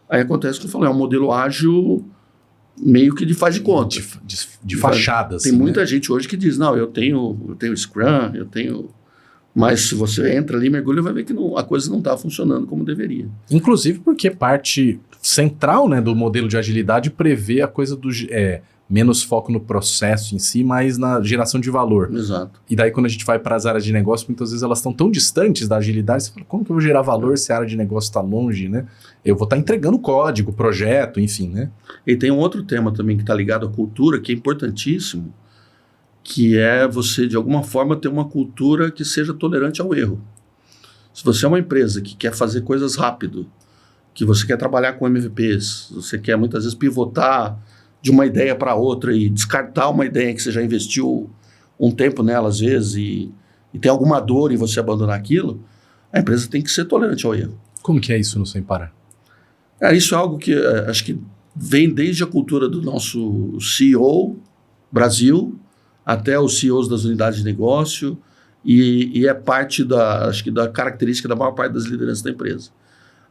Aí acontece o que eu falei, é um modelo ágil meio que de faz de conta. De fachada, Tem assim, muita né? gente hoje que diz, não, eu tenho Scrum, eu tenho... Mas se você entra ali, mergulha, vai ver que a coisa não está funcionando como deveria. Inclusive porque parte central, né, do modelo de agilidade prevê a coisa do menos foco no processo em si, mas na geração de valor. Exato. E daí quando a gente vai para as áreas de negócio, muitas vezes elas estão tão distantes da agilidade, você fala, como que eu vou gerar valor se a área de negócio está longe, né? Eu vou estar entregando código, projeto, enfim, né? E tem um outro tema também que está ligado à cultura, que é importantíssimo, que é você, de alguma forma, ter uma cultura que seja tolerante ao erro. Se você é uma empresa que quer fazer coisas rápido, que você quer trabalhar com MVPs, você quer muitas vezes pivotar de uma ideia para outra e descartar uma ideia que você já investiu um tempo nela, às vezes, e tem alguma dor em você abandonar aquilo, a empresa tem que ser tolerante ao erro. Como que é isso no Sem Parar? Isso é algo que acho que vem desde a cultura do nosso CEO Brasil, até os CEOs das unidades de negócio, e é parte acho que da característica da maior parte das lideranças da empresa.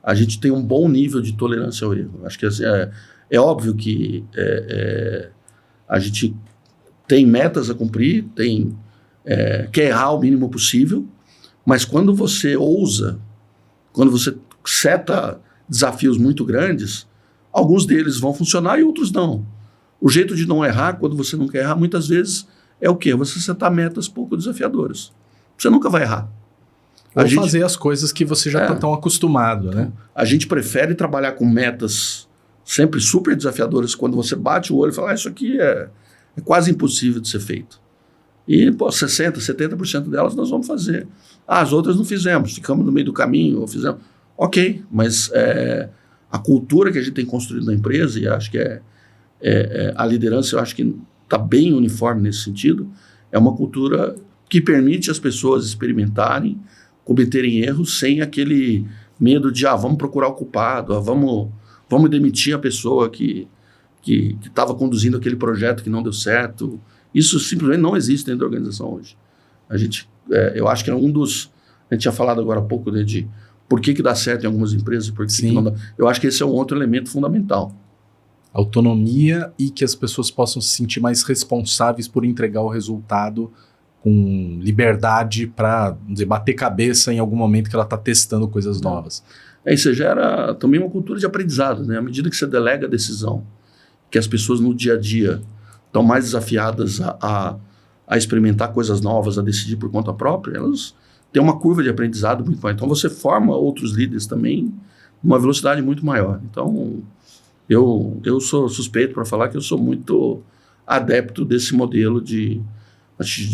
A gente tem um bom nível de tolerância ao erro. Acho que assim, é óbvio que a gente tem metas a cumprir, quer errar o mínimo possível, mas quando você ousa, quando você seta desafios muito grandes, alguns deles vão funcionar e outros não. O jeito de não errar, quando você não quer errar, muitas vezes é o quê? Você setar metas pouco desafiadoras. Você nunca vai errar. Ou fazer as coisas que você já está tão acostumado, né? A gente prefere trabalhar com metas sempre super desafiadoras, quando você bate o olho e fala, isso aqui é quase impossível de ser feito. E, 60%, 70% delas nós vamos fazer. As outras não fizemos, ficamos no meio do caminho, ou fizemos. Ok, mas a cultura que a gente tem construído na empresa, e acho que a liderança, eu acho que está bem uniforme nesse sentido, é uma cultura que permite as pessoas experimentarem, cometerem erros sem aquele medo de, vamos procurar o culpado, vamos demitir a pessoa que estava conduzindo aquele projeto que não deu certo. Isso simplesmente não existe dentro da organização hoje. Eu acho que é a gente tinha falado agora há pouco, né, de por que dá certo em algumas empresas e por que não dá. Eu acho que esse é um outro elemento fundamental. Autonomia e que as pessoas possam se sentir mais responsáveis por entregar o resultado com liberdade para bater cabeça em algum momento que ela está testando coisas novas. Isso gera também uma cultura de aprendizado, né? À medida que você delega a decisão, que as pessoas no dia a dia estão mais desafiadas a experimentar coisas novas, a decidir por conta própria, elas têm uma curva de aprendizado muito maior. Então você forma outros líderes também numa velocidade muito maior. Então eu sou suspeito para falar que eu sou muito adepto desse modelo de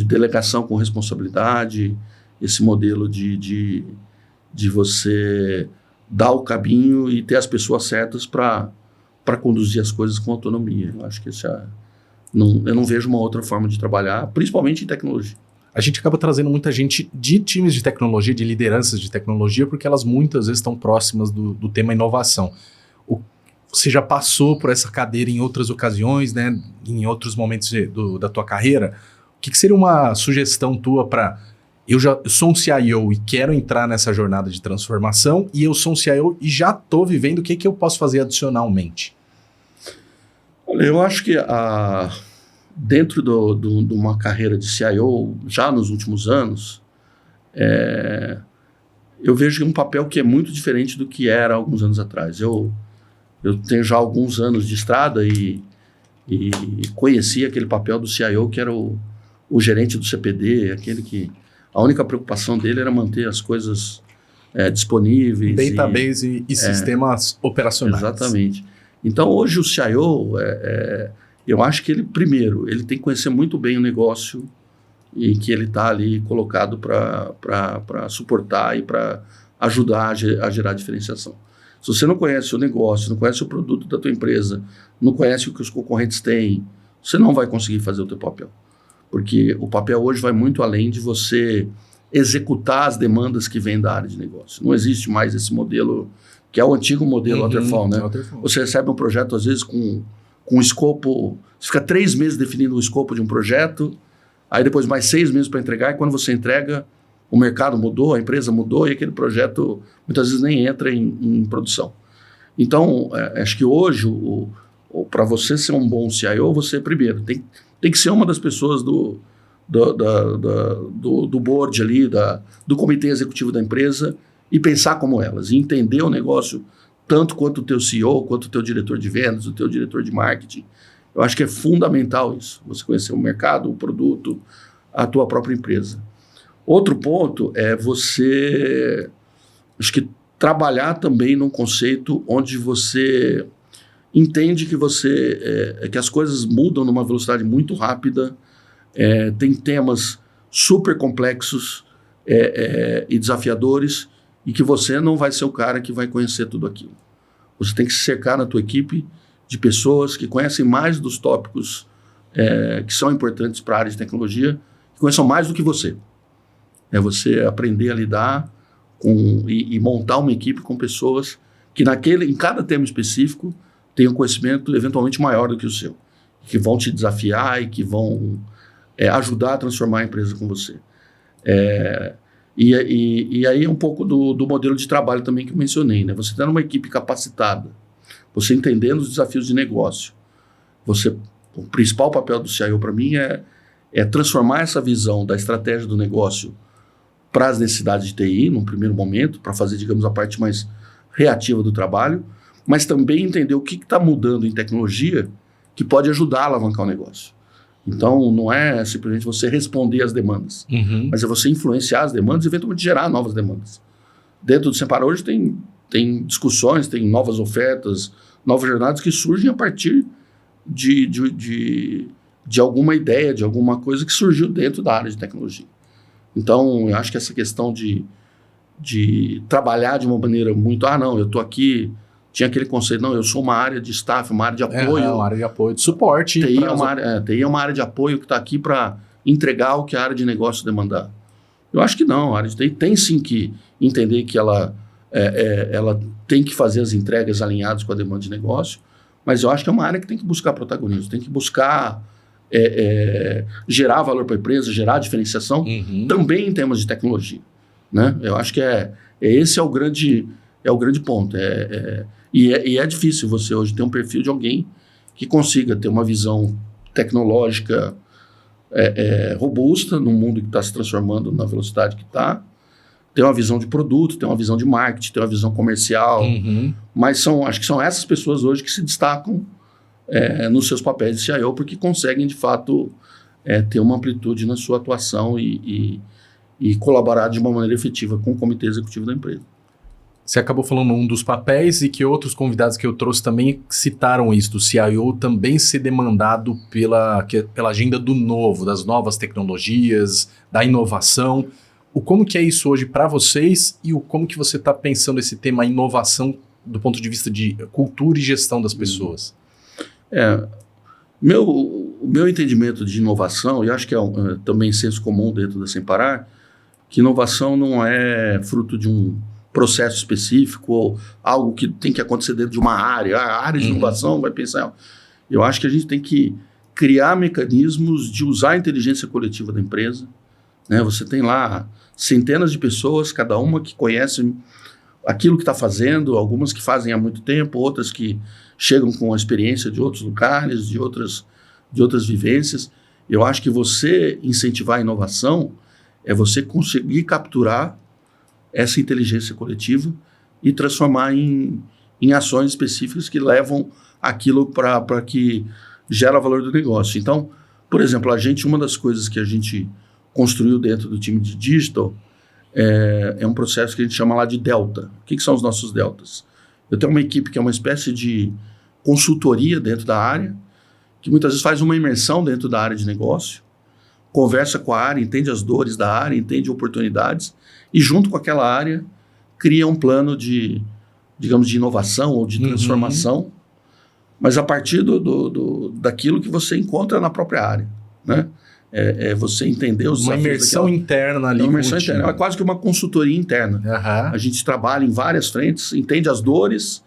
delegação com responsabilidade, esse modelo de você dar o caminho e ter as pessoas certas para conduzir as coisas com autonomia. Eu acho que eu não vejo uma outra forma de trabalhar, principalmente em tecnologia. A gente acaba trazendo muita gente de times de tecnologia, de lideranças de tecnologia, porque elas muitas vezes estão próximas do tema inovação. Você já passou por essa cadeira em outras ocasiões, né, em outros momentos da tua carreira. O que seria uma sugestão tua para... Eu sou um CIO e quero entrar nessa jornada de transformação, e eu sou um CIO e já estou vivendo, o que eu posso fazer adicionalmente? Olha, eu acho que dentro de uma carreira de CIO, já nos últimos anos, eu vejo um papel que é muito diferente do que era alguns anos atrás. Eu tenho já alguns anos de estrada e conheci aquele papel do CIO, que era o gerente do CPD, aquele que a única preocupação dele era manter as coisas disponíveis. Database e sistemas operacionais. Exatamente. Então, hoje o CIO, eu acho que ele tem que conhecer muito bem o negócio e que ele está ali colocado para suportar e para ajudar a gerar diferenciação. Se você não conhece o negócio, não conhece o produto da tua empresa, não conhece o que os concorrentes têm, você não vai conseguir fazer o teu papel. Porque o papel hoje vai muito além de você executar as demandas que vêm da área de negócio. Não existe mais esse modelo, que é o antigo modelo Waterfall, né? Você recebe um projeto, às vezes, com um escopo... Você fica 3 meses definindo o escopo de um projeto, aí depois mais 6 meses para entregar, e quando você entrega, o mercado mudou, a empresa mudou, e aquele projeto muitas vezes nem entra em produção. Então, acho que hoje, para você ser um bom CIO, você primeiro tem que ser uma das pessoas do board ali, do comitê executivo da empresa e pensar como elas, e entender o negócio tanto quanto o teu CEO, quanto o teu diretor de vendas, o teu diretor de marketing. Eu acho que é fundamental isso, você conhecer o mercado, o produto, a tua própria empresa. Outro ponto é você, acho que trabalhar também num conceito onde você entende que as coisas mudam numa velocidade muito rápida, tem temas super complexos e desafiadores, e que você não vai ser o cara que vai conhecer tudo aquilo. Você tem que se cercar na tua equipe de pessoas que conhecem mais dos tópicos que são importantes para a área de tecnologia, que conheçam mais do que você. É você aprender a lidar e montar uma equipe com pessoas que em cada tema específico tenham conhecimento eventualmente maior do que o seu, que vão te desafiar e que vão ajudar a transformar a empresa com você. E aí é um pouco do modelo de trabalho também que eu mencionei, né? Você tendo uma equipe capacitada, você entendendo os desafios de negócio, o principal papel do CIO para mim é transformar essa visão da estratégia do negócio para as necessidades de TI, num primeiro momento, para fazer, digamos, a parte mais reativa do trabalho, mas também entender o que está mudando em tecnologia que pode ajudar a alavancar o negócio. Então, não é simplesmente você responder às demandas, mas é você influenciar as demandas e eventualmente gerar novas demandas. Dentro do Sempar hoje tem discussões, tem novas ofertas, novas jornadas que surgem a partir de alguma ideia, de alguma coisa que surgiu dentro da área de tecnologia. Então, eu acho que essa questão de trabalhar de uma maneira muito... eu estou aqui... Tinha aquele conceito, eu sou uma área de staff, uma área de apoio. Uma área de apoio, de suporte. TI é uma área de apoio que está aqui para entregar o que a área de negócio demandar. Eu acho que não, a área de TI tem sim que entender que ela tem que fazer as entregas alinhadas com a demanda de negócio, mas eu acho que é uma área que tem que buscar protagonismo, tem que buscar gerar valor para a empresa, gerar diferenciação, também em temas de tecnologia. Né? Eu acho que esse é o grande ponto. E é difícil você hoje ter um perfil de alguém que consiga ter uma visão tecnológica robusta num mundo que está se transformando na velocidade que está, ter uma visão de produto, ter uma visão de marketing, ter uma visão comercial, mas acho que são essas pessoas hoje que se destacam nos seus papéis de CIO, porque conseguem, de fato, ter uma amplitude na sua atuação e colaborar de uma maneira efetiva com o comitê executivo da empresa. Você acabou falando um dos papéis e que outros convidados que eu trouxe também citaram isso, do CIO também ser demandado pela agenda do novo, das novas tecnologias, da inovação. Como que é isso hoje para vocês e como que você está pensando esse tema inovação do ponto de vista de cultura e gestão das pessoas? O meu entendimento de inovação, e acho que também senso comum dentro da Semparar, que inovação não é fruto de um processo específico ou algo que tem que acontecer dentro de uma área. A área de inovação vai pensar... Eu acho que a gente tem que criar mecanismos de usar a inteligência coletiva da empresa. Né? Você tem lá centenas de pessoas, cada uma que conhece aquilo que está fazendo, algumas que fazem há muito tempo, outras que chegam com a experiência de outros lugares, de outras vivências. Eu acho que você incentivar a inovação é você conseguir capturar essa inteligência coletiva e transformar em ações específicas que levam aquilo para que gera valor do negócio. Então, por exemplo, uma das coisas que a gente construiu dentro do time de digital é um processo que a gente chama lá de delta. O que são os nossos deltas? Eu tenho uma equipe que é uma espécie de consultoria dentro da área, que muitas vezes faz uma imersão dentro da área de negócio, conversa com a área, entende as dores da área, entende oportunidades, e junto com aquela área cria um plano de inovação ou de transformação, mas a partir daquilo que você encontra na própria área, né? Você entender os desafios. Uma imersão interna ali. Uma imersão interna, é quase que uma consultoria interna. A gente trabalha em várias frentes, entende as dores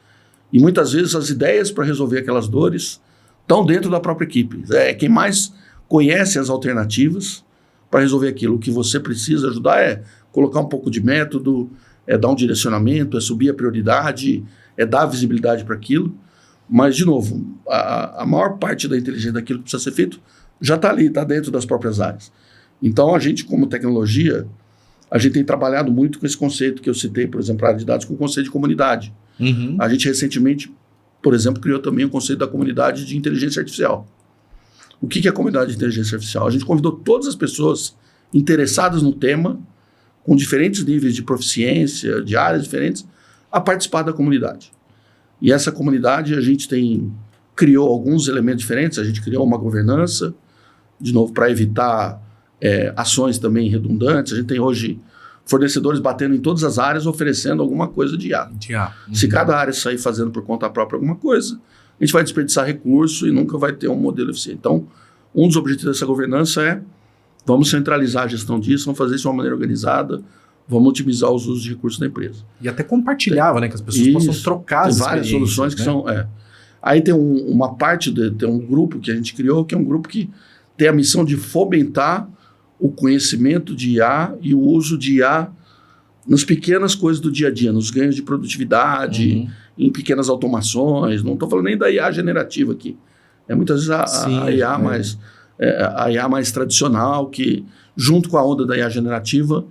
e muitas vezes as ideias para resolver aquelas dores estão dentro da própria equipe. Quem mais conhece as alternativas para resolver aquilo. O que você precisa ajudar é colocar um pouco de método, dar um direcionamento, subir a prioridade, é dar visibilidade para aquilo. Mas, de novo, a maior parte da inteligência daquilo que precisa ser feito já está ali, está dentro das próprias áreas. Então, a gente, como tecnologia, a gente tem trabalhado muito com esse conceito que eu citei, por exemplo, a área de dados, com o conceito de comunidade. Uhum. A gente recentemente, por exemplo, criou também o conceito da comunidade de inteligência artificial. O que é a comunidade de inteligência artificial? A gente convidou todas as pessoas interessadas no tema, com diferentes níveis de proficiência, de áreas diferentes, a participar da comunidade. E essa comunidade a gente criou alguns elementos diferentes, a gente criou uma governança, de novo, para evitar ações também redundantes. A gente tem hoje fornecedores batendo em todas as áreas, oferecendo alguma coisa de IA. Uhum. Se cada área sair fazendo por conta própria alguma coisa, a gente vai desperdiçar recurso e nunca vai ter um modelo eficiente. Então, um dos objetivos dessa governança é vamos centralizar a gestão disso, vamos fazer isso de uma maneira organizada, vamos otimizar os usos de recursos da empresa. E até compartilhava, né? Que as pessoas possam trocar as várias soluções que né? são... Aí tem uma parte, tem um grupo que a gente criou, que é um grupo que tem a missão de fomentar o conhecimento de IA e o uso de IA nas pequenas coisas do dia a dia, nos ganhos de produtividade, em pequenas automações. Não estou falando nem da IA generativa aqui. Muitas vezes a IA a IA mais tradicional, que junto com a onda da IA generativa,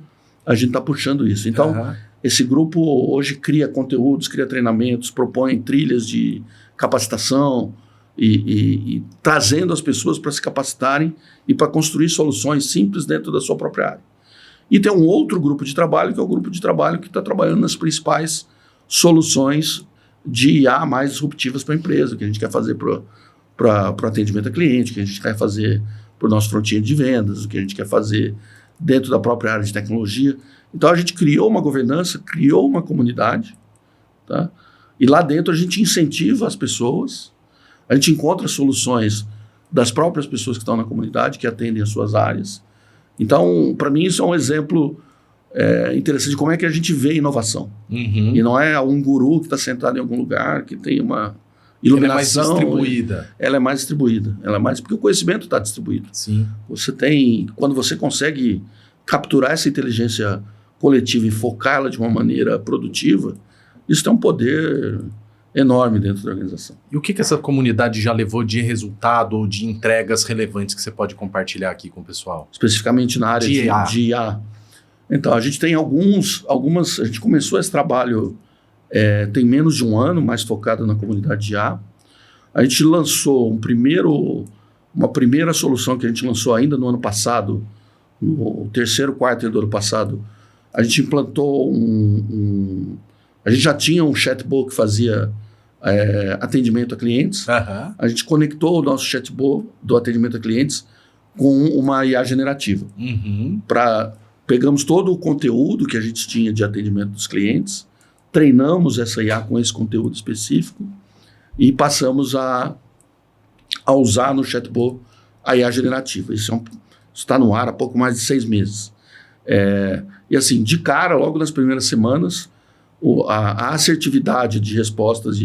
a gente está puxando isso. Então, esse grupo hoje cria conteúdos, cria treinamentos, propõe trilhas de capacitação e trazendo as pessoas para se capacitarem e para construir soluções simples dentro da sua própria área. E tem um outro grupo de trabalho, que é o grupo de trabalho que está trabalhando nas principais soluções de IA mais disruptivas para a empresa, que a gente quer fazer para atendimento a cliente, que a gente quer fazer para o nosso front-end de vendas, o que a gente quer fazer dentro da própria área de tecnologia. Então, a gente criou uma governança, criou uma comunidade, tá? E lá dentro a gente incentiva as pessoas, a gente encontra soluções das próprias pessoas que estão na comunidade, que atendem as suas áreas. Então, para mim, isso é um exemplo interessante de como é que a gente vê inovação. E não é um guru que está sentado em algum lugar, que tem uma iluminação. Ela é mais distribuída. Ela é mais distribuída. Ela é mais porque o conhecimento está distribuído. Sim. Quando você consegue capturar essa inteligência coletiva e focá-la de uma maneira produtiva, isso tem um poder enorme dentro da organização. E o que essa comunidade já levou de resultado ou de entregas relevantes que você pode compartilhar aqui com o pessoal? Especificamente na área de IA. Então, a gente tem algumas... A gente começou esse trabalho tem menos de um ano, mais focado na comunidade de IA. A gente lançou uma primeira solução que a gente lançou ainda no ano passado, no terceiro quarto do ano passado. A gente implantou a gente já tinha um chatbot que fazia atendimento a clientes. A gente conectou o nosso chatbot do atendimento a clientes com uma IA generativa. Pegamos todo o conteúdo que a gente tinha de atendimento dos clientes, treinamos essa IA com esse conteúdo específico e passamos a usar no chatbot a IA generativa. Isso está no ar há pouco mais de 6 meses. E assim, de cara, logo nas primeiras semanas, a assertividade de respostas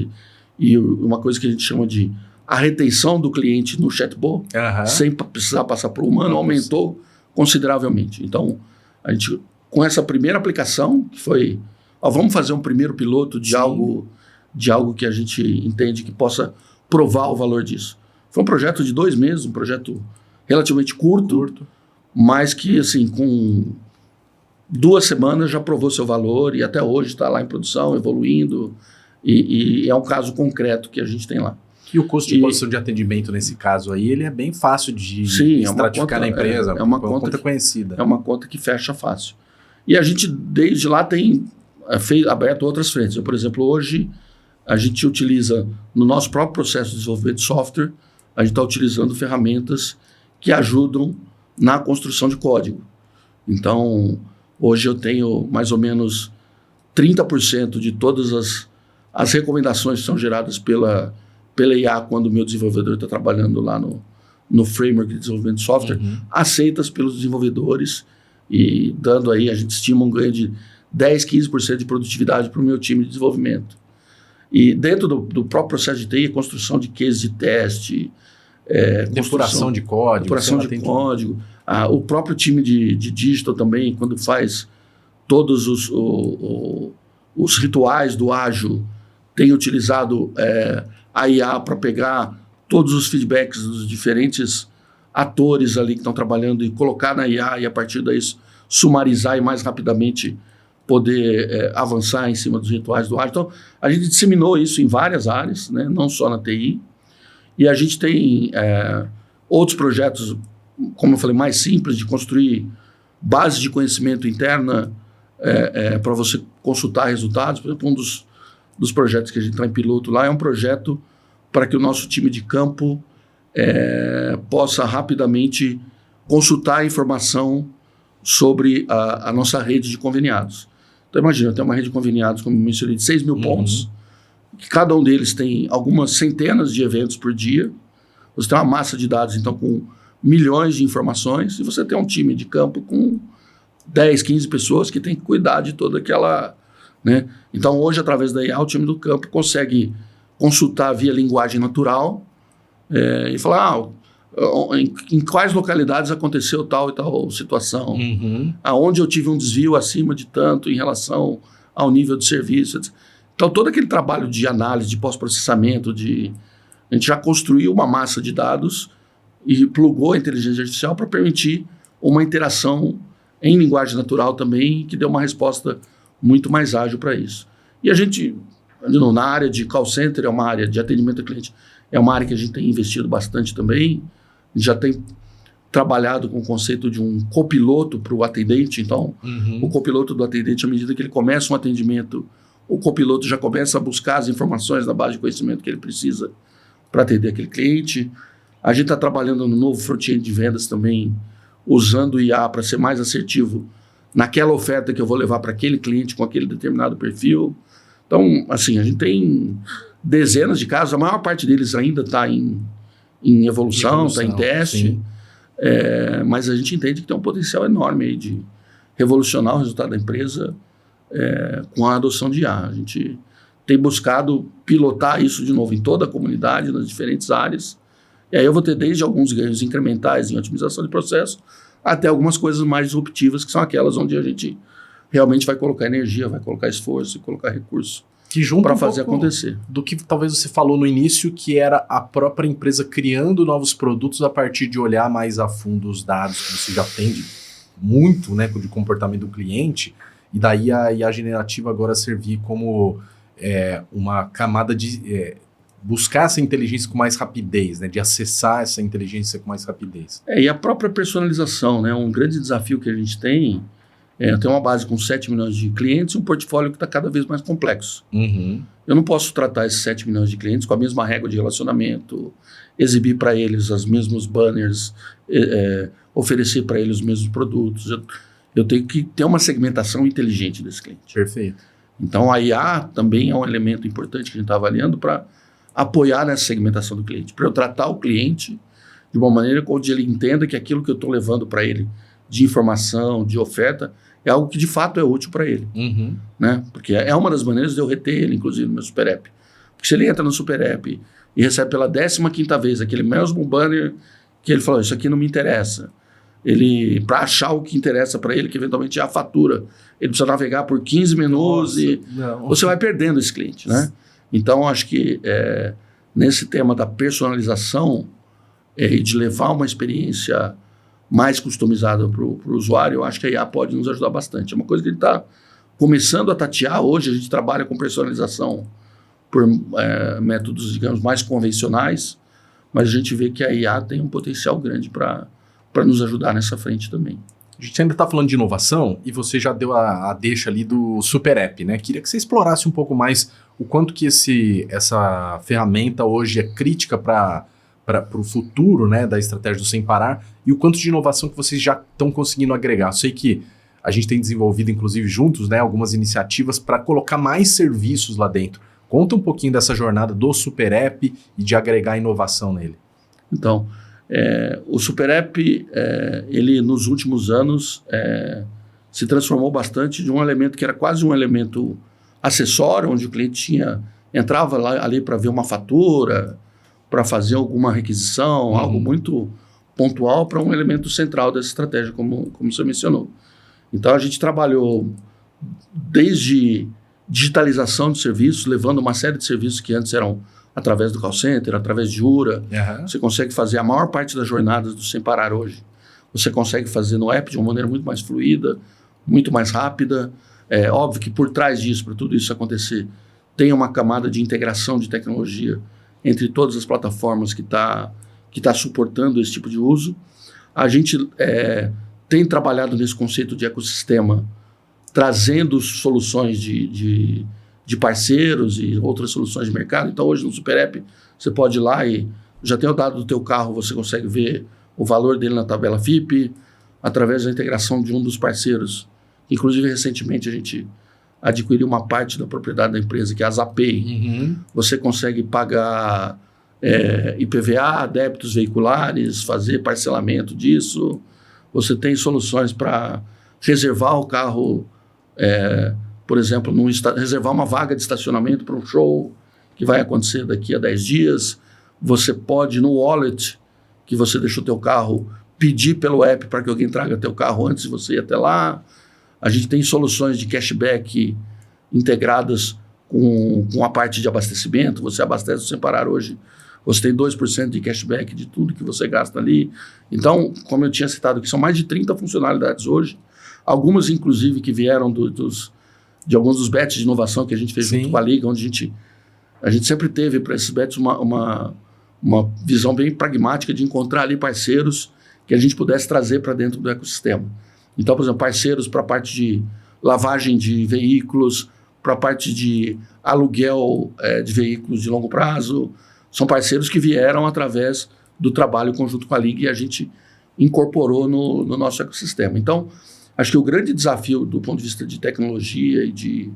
e uma coisa que a gente chama de a retenção do cliente no chatbot, sem precisar passar por humano, aumentou consideravelmente. Então, a gente, com essa primeira aplicação, que foi, vamos fazer um primeiro piloto de algo que a gente entende que possa provar o valor disso. Foi um projeto de 2 meses, um projeto relativamente curto, mas que, assim, com 2 semanas já provou seu valor e até hoje está lá em produção, evoluindo, e é um caso concreto que a gente tem lá. E o custo de posição de atendimento nesse caso aí, ele é bem fácil de estratificar na empresa, é uma conta conhecida. É uma conta que fecha fácil. E a gente, desde lá, tem aberto outras frentes. Por exemplo, hoje, a gente utiliza, no nosso próprio processo de desenvolvimento de software, a gente está utilizando ferramentas que ajudam na construção de código. Então, hoje eu tenho mais ou menos 30% de todas as recomendações que são geradas pela IA, quando o meu desenvolvedor está trabalhando lá no framework de desenvolvimento de software, aceitas pelos desenvolvedores e dando aí, a gente estima um ganho de 10, 15% de produtividade para o meu time de desenvolvimento. E dentro do próprio processo de TI, construção de cases de teste, depuração de código. O próprio time de digital também, quando faz todos os rituais do ágil, tem utilizado a IA para pegar todos os feedbacks dos diferentes atores ali que estão trabalhando e colocar na IA e a partir daí sumarizar e mais rapidamente poder avançar em cima dos rituais do ágil. Então, a gente disseminou isso em várias áreas, né? Não só na TI, e a gente tem outros projetos, como eu falei, mais simples, de construir base de conhecimento interna para você consultar resultados. Por exemplo, um dos projetos que a gente está em piloto lá é um projeto para que o nosso time de campo possa rapidamente consultar a informação sobre a nossa rede de conveniados. Então, imagina, eu tenho uma rede de conveniados, como eu mencionei, de 6 mil pontos, que cada um deles tem algumas centenas de eventos por dia. Você tem uma massa de dados, então, com milhões de informações, e você tem um time de campo com 10, 15 pessoas que tem que cuidar de toda aquela... né? Então, hoje, através da IA, o time do campo consegue consultar via linguagem natural e falar em quais localidades aconteceu tal e tal situação, aonde eu tive um desvio acima de tanto em relação ao nível de serviço, etc. Então, todo aquele trabalho de análise, de pós-processamento, a gente já construiu uma massa de dados e plugou a inteligência artificial para permitir uma interação em linguagem natural também, que deu uma resposta muito mais ágil para isso. E a gente, na área de call center, é uma área de atendimento ao cliente, é uma área que a gente tem investido bastante também. A gente já tem trabalhado com o conceito de um copiloto para o atendente. Então, o copiloto do atendente, à medida que ele começa um atendimento, o copiloto já começa a buscar as informações na base de conhecimento que ele precisa para atender aquele cliente. A gente está trabalhando no novo front-end de vendas também, usando o IA para ser mais assertivo naquela oferta que eu vou levar para aquele cliente com aquele determinado perfil. Então, assim, a gente tem dezenas de casos, a maior parte deles ainda está em evolução, está em teste, mas a gente entende que tem um potencial enorme aí de revolucionar o resultado da empresa com a adoção de IA. A gente tem buscado pilotar isso de novo em toda a comunidade, nas diferentes áreas, e aí eu vou ter desde alguns ganhos incrementais em otimização de processo, até algumas coisas mais disruptivas, que são aquelas onde a gente realmente vai colocar energia, vai colocar esforço e colocar recurso para fazer acontecer. Do que talvez você falou no início, que era a própria empresa criando novos produtos a partir de olhar mais a fundo os dados que você já tem muito, né, de comportamento do cliente, e daí a IA generativa agora servir como uma camada de buscar essa inteligência com mais rapidez, né, de acessar essa inteligência com mais rapidez. E a própria personalização, né, um grande desafio que a gente tem. Eu tenho uma base com 7 milhões de clientes e um portfólio que está cada vez mais complexo. Eu não posso tratar esses 7 milhões de clientes com a mesma régua de relacionamento, exibir para eles os mesmos banners, oferecer para eles os mesmos produtos. Eu tenho que ter uma segmentação inteligente desse cliente. Perfeito. Então, a IA também é um elemento importante que a gente está avaliando para apoiar nessa segmentação do cliente, para eu tratar o cliente de uma maneira onde ele entenda que aquilo que eu estou levando para ele de informação, de oferta, é algo que de fato é útil para ele. Né? Porque é uma das maneiras de eu reter ele, inclusive, no meu Super App. Porque se ele entra no Super App e recebe pela 15ª vez aquele mesmo banner que ele falou, isso aqui não me interessa. Ele, para achar o que interessa para ele, que eventualmente é a fatura, ele precisa navegar por 15 menus você vai perdendo esse cliente. Né? Então, acho que nesse tema da personalização e de levar uma experiência mais customizada para o usuário, eu acho que a IA pode nos ajudar bastante. É uma coisa que a gente está começando a tatear. Hoje a gente trabalha com personalização por métodos, digamos, mais convencionais, mas a gente vê que a IA tem um potencial grande para nos ajudar nessa frente também. A gente ainda está falando de inovação e você já deu a deixa ali do Super App, né? Queria que você explorasse um pouco mais o quanto que essa ferramenta hoje é crítica para o futuro, né, da estratégia do Sem Parar e o quanto de inovação que vocês já estão conseguindo agregar. Eu sei que a gente tem desenvolvido, inclusive juntos, né, algumas iniciativas para colocar mais serviços lá dentro. Conta um pouquinho dessa jornada do Super App e de agregar inovação nele. Então, o Super App, ele nos últimos anos se transformou bastante de um elemento que era quase um elemento acessório, onde o cliente entrava ali para ver uma fatura, para fazer alguma requisição, algo muito pontual, para um elemento central dessa estratégia, como você mencionou. Então, a gente trabalhou desde digitalização de serviços, levando uma série de serviços que antes eram através do call center, através de URA. Você consegue fazer a maior parte das jornadas do Sem Parar hoje. Você consegue fazer no app de uma maneira muito mais fluida, muito mais rápida. É óbvio que por trás disso, para tudo isso acontecer, tem uma camada de integração de tecnologia entre todas as plataformas que tá suportando esse tipo de uso. A gente tem trabalhado nesse conceito de ecossistema, trazendo soluções de parceiros e outras soluções de mercado. Então, hoje no Super App, você pode ir lá e já tem o dado do teu carro, você consegue ver o valor dele na tabela FIPE, através da integração de um dos parceiros. Inclusive, recentemente, a gente adquiriu uma parte da propriedade da empresa, que é a Zapay. Você consegue pagar IPVA, débitos veiculares, fazer parcelamento disso. Você tem soluções para reservar o carro, por exemplo, reservar uma vaga de estacionamento para um show que vai acontecer daqui a 10 dias. Você pode, no wallet que você deixou teu carro, pedir pelo app para que alguém traga teu carro antes de você ir até lá. A gente tem soluções de cashback integradas com a parte de abastecimento. Você abastece Sem Parar hoje, você tem 2% de cashback de tudo que você gasta ali. Então, como eu tinha citado, que são mais de 30 funcionalidades hoje, algumas inclusive que vieram de alguns dos bets de inovação que a gente fez junto com a Liga, onde a gente sempre teve para esses bets uma visão bem pragmática de encontrar ali parceiros que a gente pudesse trazer para dentro do ecossistema. Então, por exemplo, parceiros para a parte de lavagem de veículos, para a parte de aluguel de veículos de longo prazo. São parceiros que vieram através do trabalho conjunto com a Liga e a gente incorporou no nosso ecossistema. Então, acho que o grande desafio do ponto de vista de tecnologia e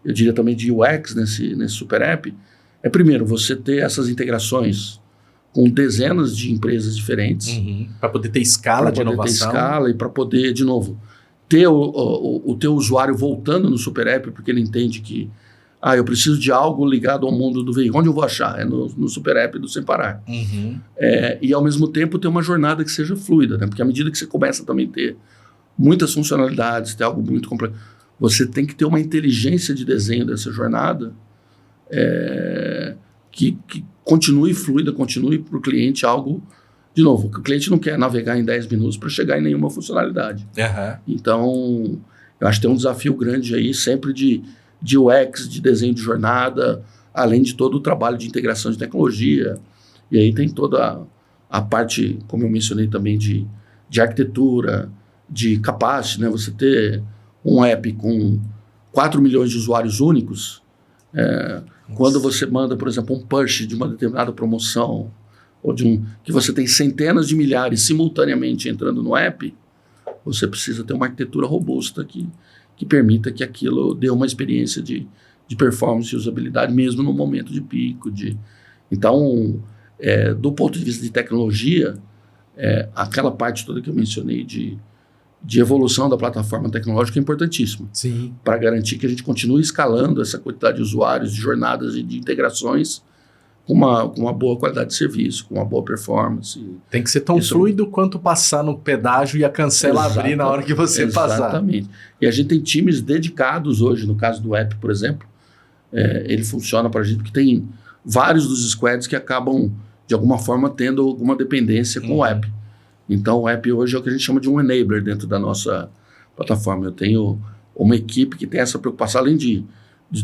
eu diria também de UX nesse Super App, é primeiro você ter essas integrações com dezenas de empresas diferentes. Para poder ter escala de inovação. E para poder, de novo, ter o teu usuário voltando no Super App, porque ele entende que eu preciso de algo ligado ao mundo do veículo. Onde eu vou achar? É no Super App do Sem Parar. E, ao mesmo tempo, ter uma jornada que seja fluida, né? Porque à medida que você começa também a ter muitas funcionalidades, ter algo muito complexo, você tem que ter uma inteligência de desenho dessa jornada que continue fluida, continue para o cliente algo... De novo, o cliente não quer navegar em 10 minutos para chegar em nenhuma funcionalidade. Então, eu acho que tem um desafio grande aí, sempre de UX, de desenho de jornada, além de todo o trabalho de integração de tecnologia. E aí tem toda a parte, como eu mencionei também, de arquitetura, de capacity, né? Você ter um app com 4 milhões de usuários únicos, quando você manda, por exemplo, um push de uma determinada promoção, ou que você tem centenas de milhares simultaneamente entrando no app, você precisa ter uma arquitetura robusta que permita que aquilo dê uma experiência de performance e usabilidade, mesmo no momento de pico. Então, do ponto de vista de tecnologia, aquela parte toda que eu mencionei de evolução da plataforma tecnológica é importantíssima. Para garantir que a gente continue escalando essa quantidade de usuários, de jornadas e de integrações com uma boa qualidade de serviço, com uma boa performance. Tem que ser tão fluido quanto passar no pedágio e a cancela abrir na hora que você passar. Exatamente. E a gente tem times dedicados hoje, no caso do app, por exemplo, ele funciona para a gente, porque tem vários dos squads que acabam, de alguma forma, tendo alguma dependência com o app. Então, o app hoje é o que a gente chama de um enabler dentro da nossa plataforma. Eu tenho uma equipe que tem essa preocupação, além de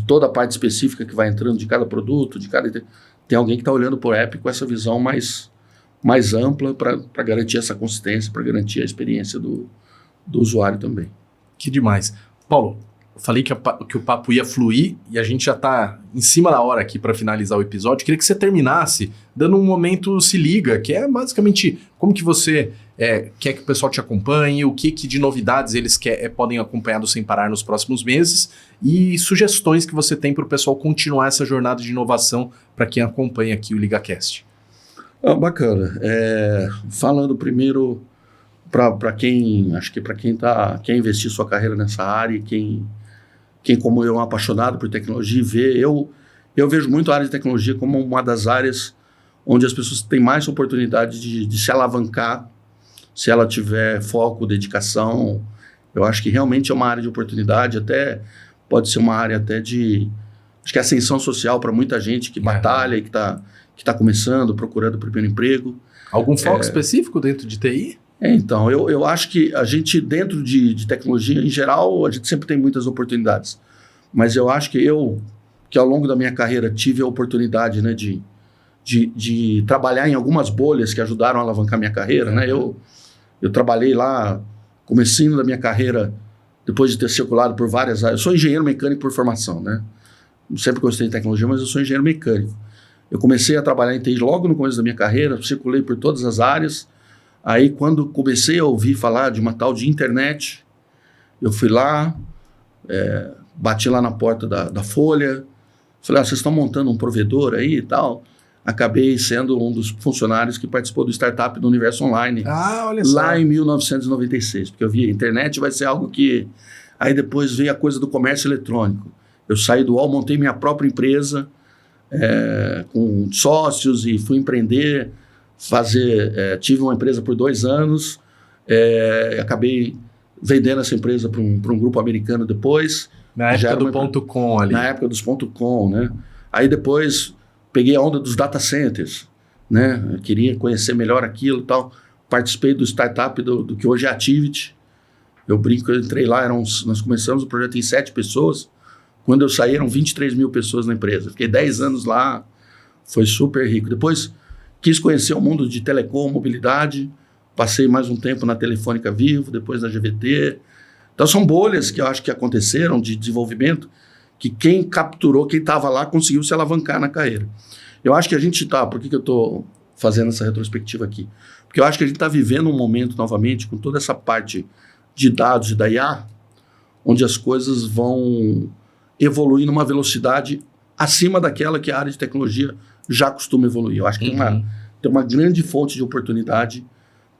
toda a parte específica que vai entrando de cada produto, tem alguém que está olhando para o app com essa visão mais ampla para garantir essa consistência, para garantir a experiência do usuário também. Que demais. Paulo, eu falei que o papo ia fluir e a gente já está em cima da hora aqui para finalizar o episódio. Queria que você terminasse dando um momento Se Liga, que é basicamente como que você quer que o pessoal te acompanhe, o que de novidades eles podem acompanhar do Sem Parar nos próximos meses e sugestões que você tem para o pessoal continuar essa jornada de inovação para quem acompanha aqui o LigaCast. Bacana. Falando primeiro para quem quer investir sua carreira nessa área e quem como eu é um apaixonado por tecnologia eu vejo muito a área de tecnologia como uma das áreas onde as pessoas têm mais oportunidade de se alavancar se ela tiver foco, dedicação. Eu acho que realmente é uma área de oportunidade, até pode ser uma área até de, acho que ascensão social para muita gente que batalha e que tá começando, procurando o primeiro emprego. Algum foco específico dentro de TI? Então, eu acho que a gente, dentro de tecnologia, em geral, a gente sempre tem muitas oportunidades. Mas eu acho que que ao longo da minha carreira tive a oportunidade, né, de trabalhar em algumas bolhas que ajudaram a alavancar minha carreira, né? Eu trabalhei lá, comecinho da minha carreira, depois de ter circulado por várias áreas. Eu sou engenheiro mecânico por formação, né? Sempre gostei de tecnologia, mas eu sou engenheiro mecânico. Eu comecei a trabalhar em TI logo no começo da minha carreira, circulei por todas as áreas. Aí, quando comecei a ouvir falar de uma tal de internet, eu fui lá, bati lá na porta da Folha, falei, vocês estão montando um provedor aí e tal? Acabei sendo um dos funcionários que participou do Startup do Universo Online. Olha só. Lá em 1996, porque eu vi, a internet vai ser algo que... Aí depois veio a coisa do comércio eletrônico. Eu saí do UOL, montei minha própria empresa, com sócios e fui empreender, tive uma empresa por 2 anos, acabei vendendo essa empresa para um grupo americano depois. Na época do .com ali. Na época dos .com, né? Aí depois peguei a onda dos data centers, né? Eu queria conhecer melhor aquilo e tal. Participei do startup do que hoje é Activity. Eu brinco, eu entrei lá, nós começamos o projeto em 7 pessoas. Quando eu saí, eram 23 mil pessoas na empresa. Fiquei 10 anos lá, foi super rico. Depois quis conhecer o mundo de telecom, mobilidade. Passei mais um tempo na Telefônica Vivo, depois na GVT. Então são bolhas que eu acho que aconteceram de desenvolvimento, que quem capturou, quem estava lá, conseguiu se alavancar na carreira. Eu acho que a gente está... Por que eu estou fazendo essa retrospectiva aqui? Porque eu acho que a gente está vivendo um momento, novamente, com toda essa parte de dados e da IA, onde as coisas vão evoluir numa velocidade acima daquela que a área de tecnologia já costuma evoluir. Eu acho que tem uma grande fonte de oportunidade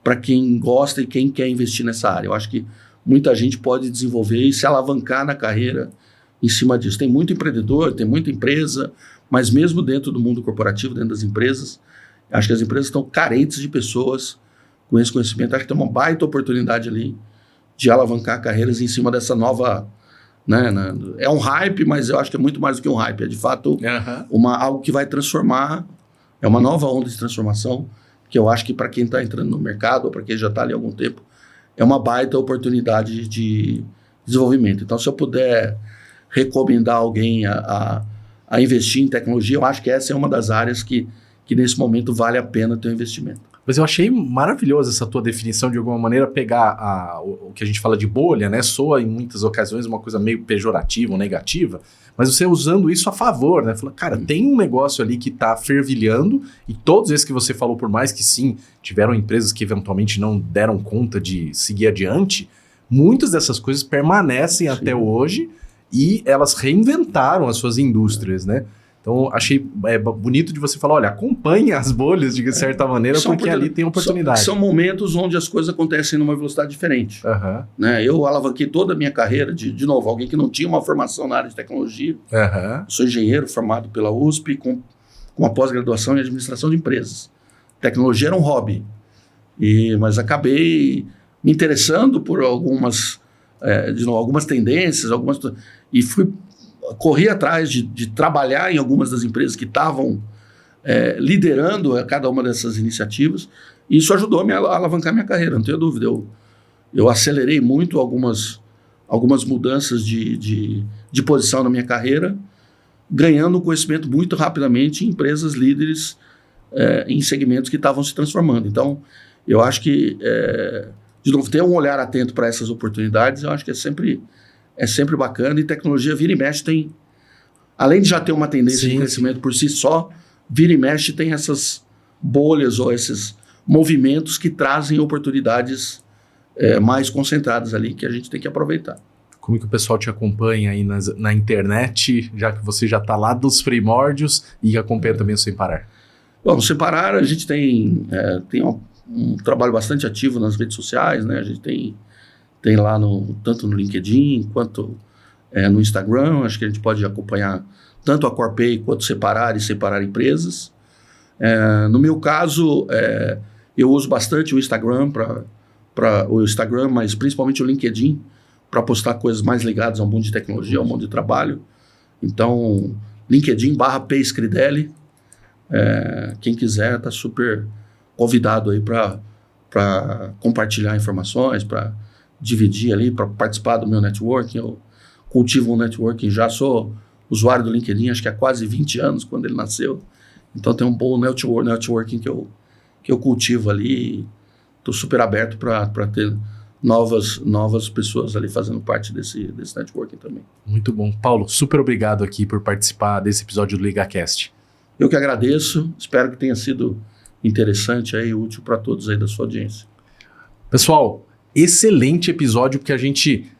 para quem gosta e quem quer investir nessa área. Eu acho que muita gente pode desenvolver e se alavancar na carreira em cima disso. Tem muito empreendedor, tem muita empresa, mas mesmo dentro do mundo corporativo, dentro das empresas, acho que as empresas estão carentes de pessoas com esse conhecimento. Acho que tem uma baita oportunidade ali de alavancar carreiras em cima dessa nova... Né? É um hype, mas eu acho que é muito mais do que um hype. É de fato algo que vai transformar, é uma nova onda de transformação, que eu acho que para quem está entrando no mercado, ou para quem já está ali há algum tempo, é uma baita oportunidade de desenvolvimento. Então, se eu puder recomendar alguém a investir em tecnologia, eu acho que essa é uma das áreas que nesse momento vale a pena ter um investimento. Mas eu achei maravilhosa essa tua definição, de alguma maneira, pegar o que a gente fala de bolha, né? Soa em muitas ocasiões uma coisa meio pejorativa ou negativa, mas você usando isso a favor, né? Falando, cara, tem um negócio ali que está fervilhando, e todos esses que você falou, por mais que sim, tiveram empresas que eventualmente não deram conta de seguir adiante, muitas dessas coisas permanecem até hoje e elas reinventaram as suas indústrias, né? Então, achei bonito de você falar, olha, acompanhe as bolhas de certa maneira, porque ali tem oportunidade. São momentos onde as coisas acontecem numa velocidade diferente. Né? Eu alavanquei toda a minha carreira, de novo, alguém que não tinha uma formação na área de tecnologia. Sou engenheiro formado pela USP, com uma pós-graduação em administração de empresas. Tecnologia era um hobby, mas acabei me interessando por algumas tendências, e corri atrás de trabalhar em algumas das empresas que estavam liderando cada uma dessas iniciativas, e isso ajudou a alavancar minha carreira, não tenho dúvida. Eu acelerei muito algumas mudanças de posição na minha carreira, ganhando conhecimento muito rapidamente em empresas líderes em segmentos que estavam se transformando. Então, eu acho que, de novo, ter um olhar atento para essas oportunidades, eu acho que é sempre bacana, e tecnologia vira e mexe tem, além de já ter uma tendência de crescimento por si só, vira e mexe tem essas bolhas ou esses movimentos que trazem oportunidades mais concentradas ali, que a gente tem que aproveitar. Como que o pessoal te acompanha aí na internet, já que você já está lá dos primórdios e acompanha também o Sem Parar? Bom, Sem Parar, a gente tem um trabalho bastante ativo nas redes sociais, né? A gente tem lá tanto no LinkedIn quanto no Instagram. Acho que a gente pode acompanhar tanto a Corpay quanto Separar e Separar Empresas. No meu caso, eu uso bastante o Instagram, mas principalmente o LinkedIn, para postar coisas mais ligadas ao mundo de tecnologia, ao mundo de trabalho. Então, LinkedIn/P Scridelli. Quem quiser está super convidado aí para compartilhar informações, para dividir ali, para participar do meu networking. Eu cultivo um networking, já sou usuário do LinkedIn, acho que há quase 20 anos, quando ele nasceu. Então tem um bom networking que eu cultivo ali. Estou super aberto para ter novas pessoas ali fazendo parte desse networking também. Muito bom. Paulo, super obrigado aqui por participar desse episódio do LigaCast. Eu que agradeço, espero que tenha sido interessante e útil para todos aí da sua audiência. Pessoal, excelente episódio, porque a gente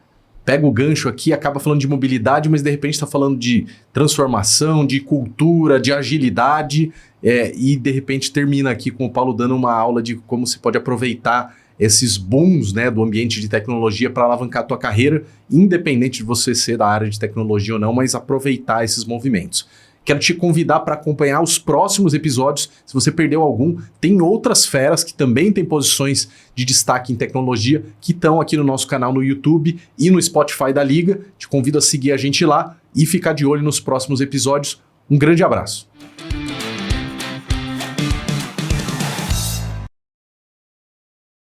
pega o gancho aqui, acaba falando de mobilidade, mas de repente está falando de transformação, de cultura, de agilidade, e de repente termina aqui com o Paulo dando uma aula de como você pode aproveitar esses booms, né, do ambiente de tecnologia para alavancar a tua carreira, independente de você ser da área de tecnologia ou não, mas aproveitar esses movimentos. Quero te convidar para acompanhar os próximos episódios. Se você perdeu algum, tem outras feras que também têm posições de destaque em tecnologia que estão aqui no nosso canal no YouTube e no Spotify da Liga. Te convido a seguir a gente lá e ficar de olho nos próximos episódios. Um grande abraço.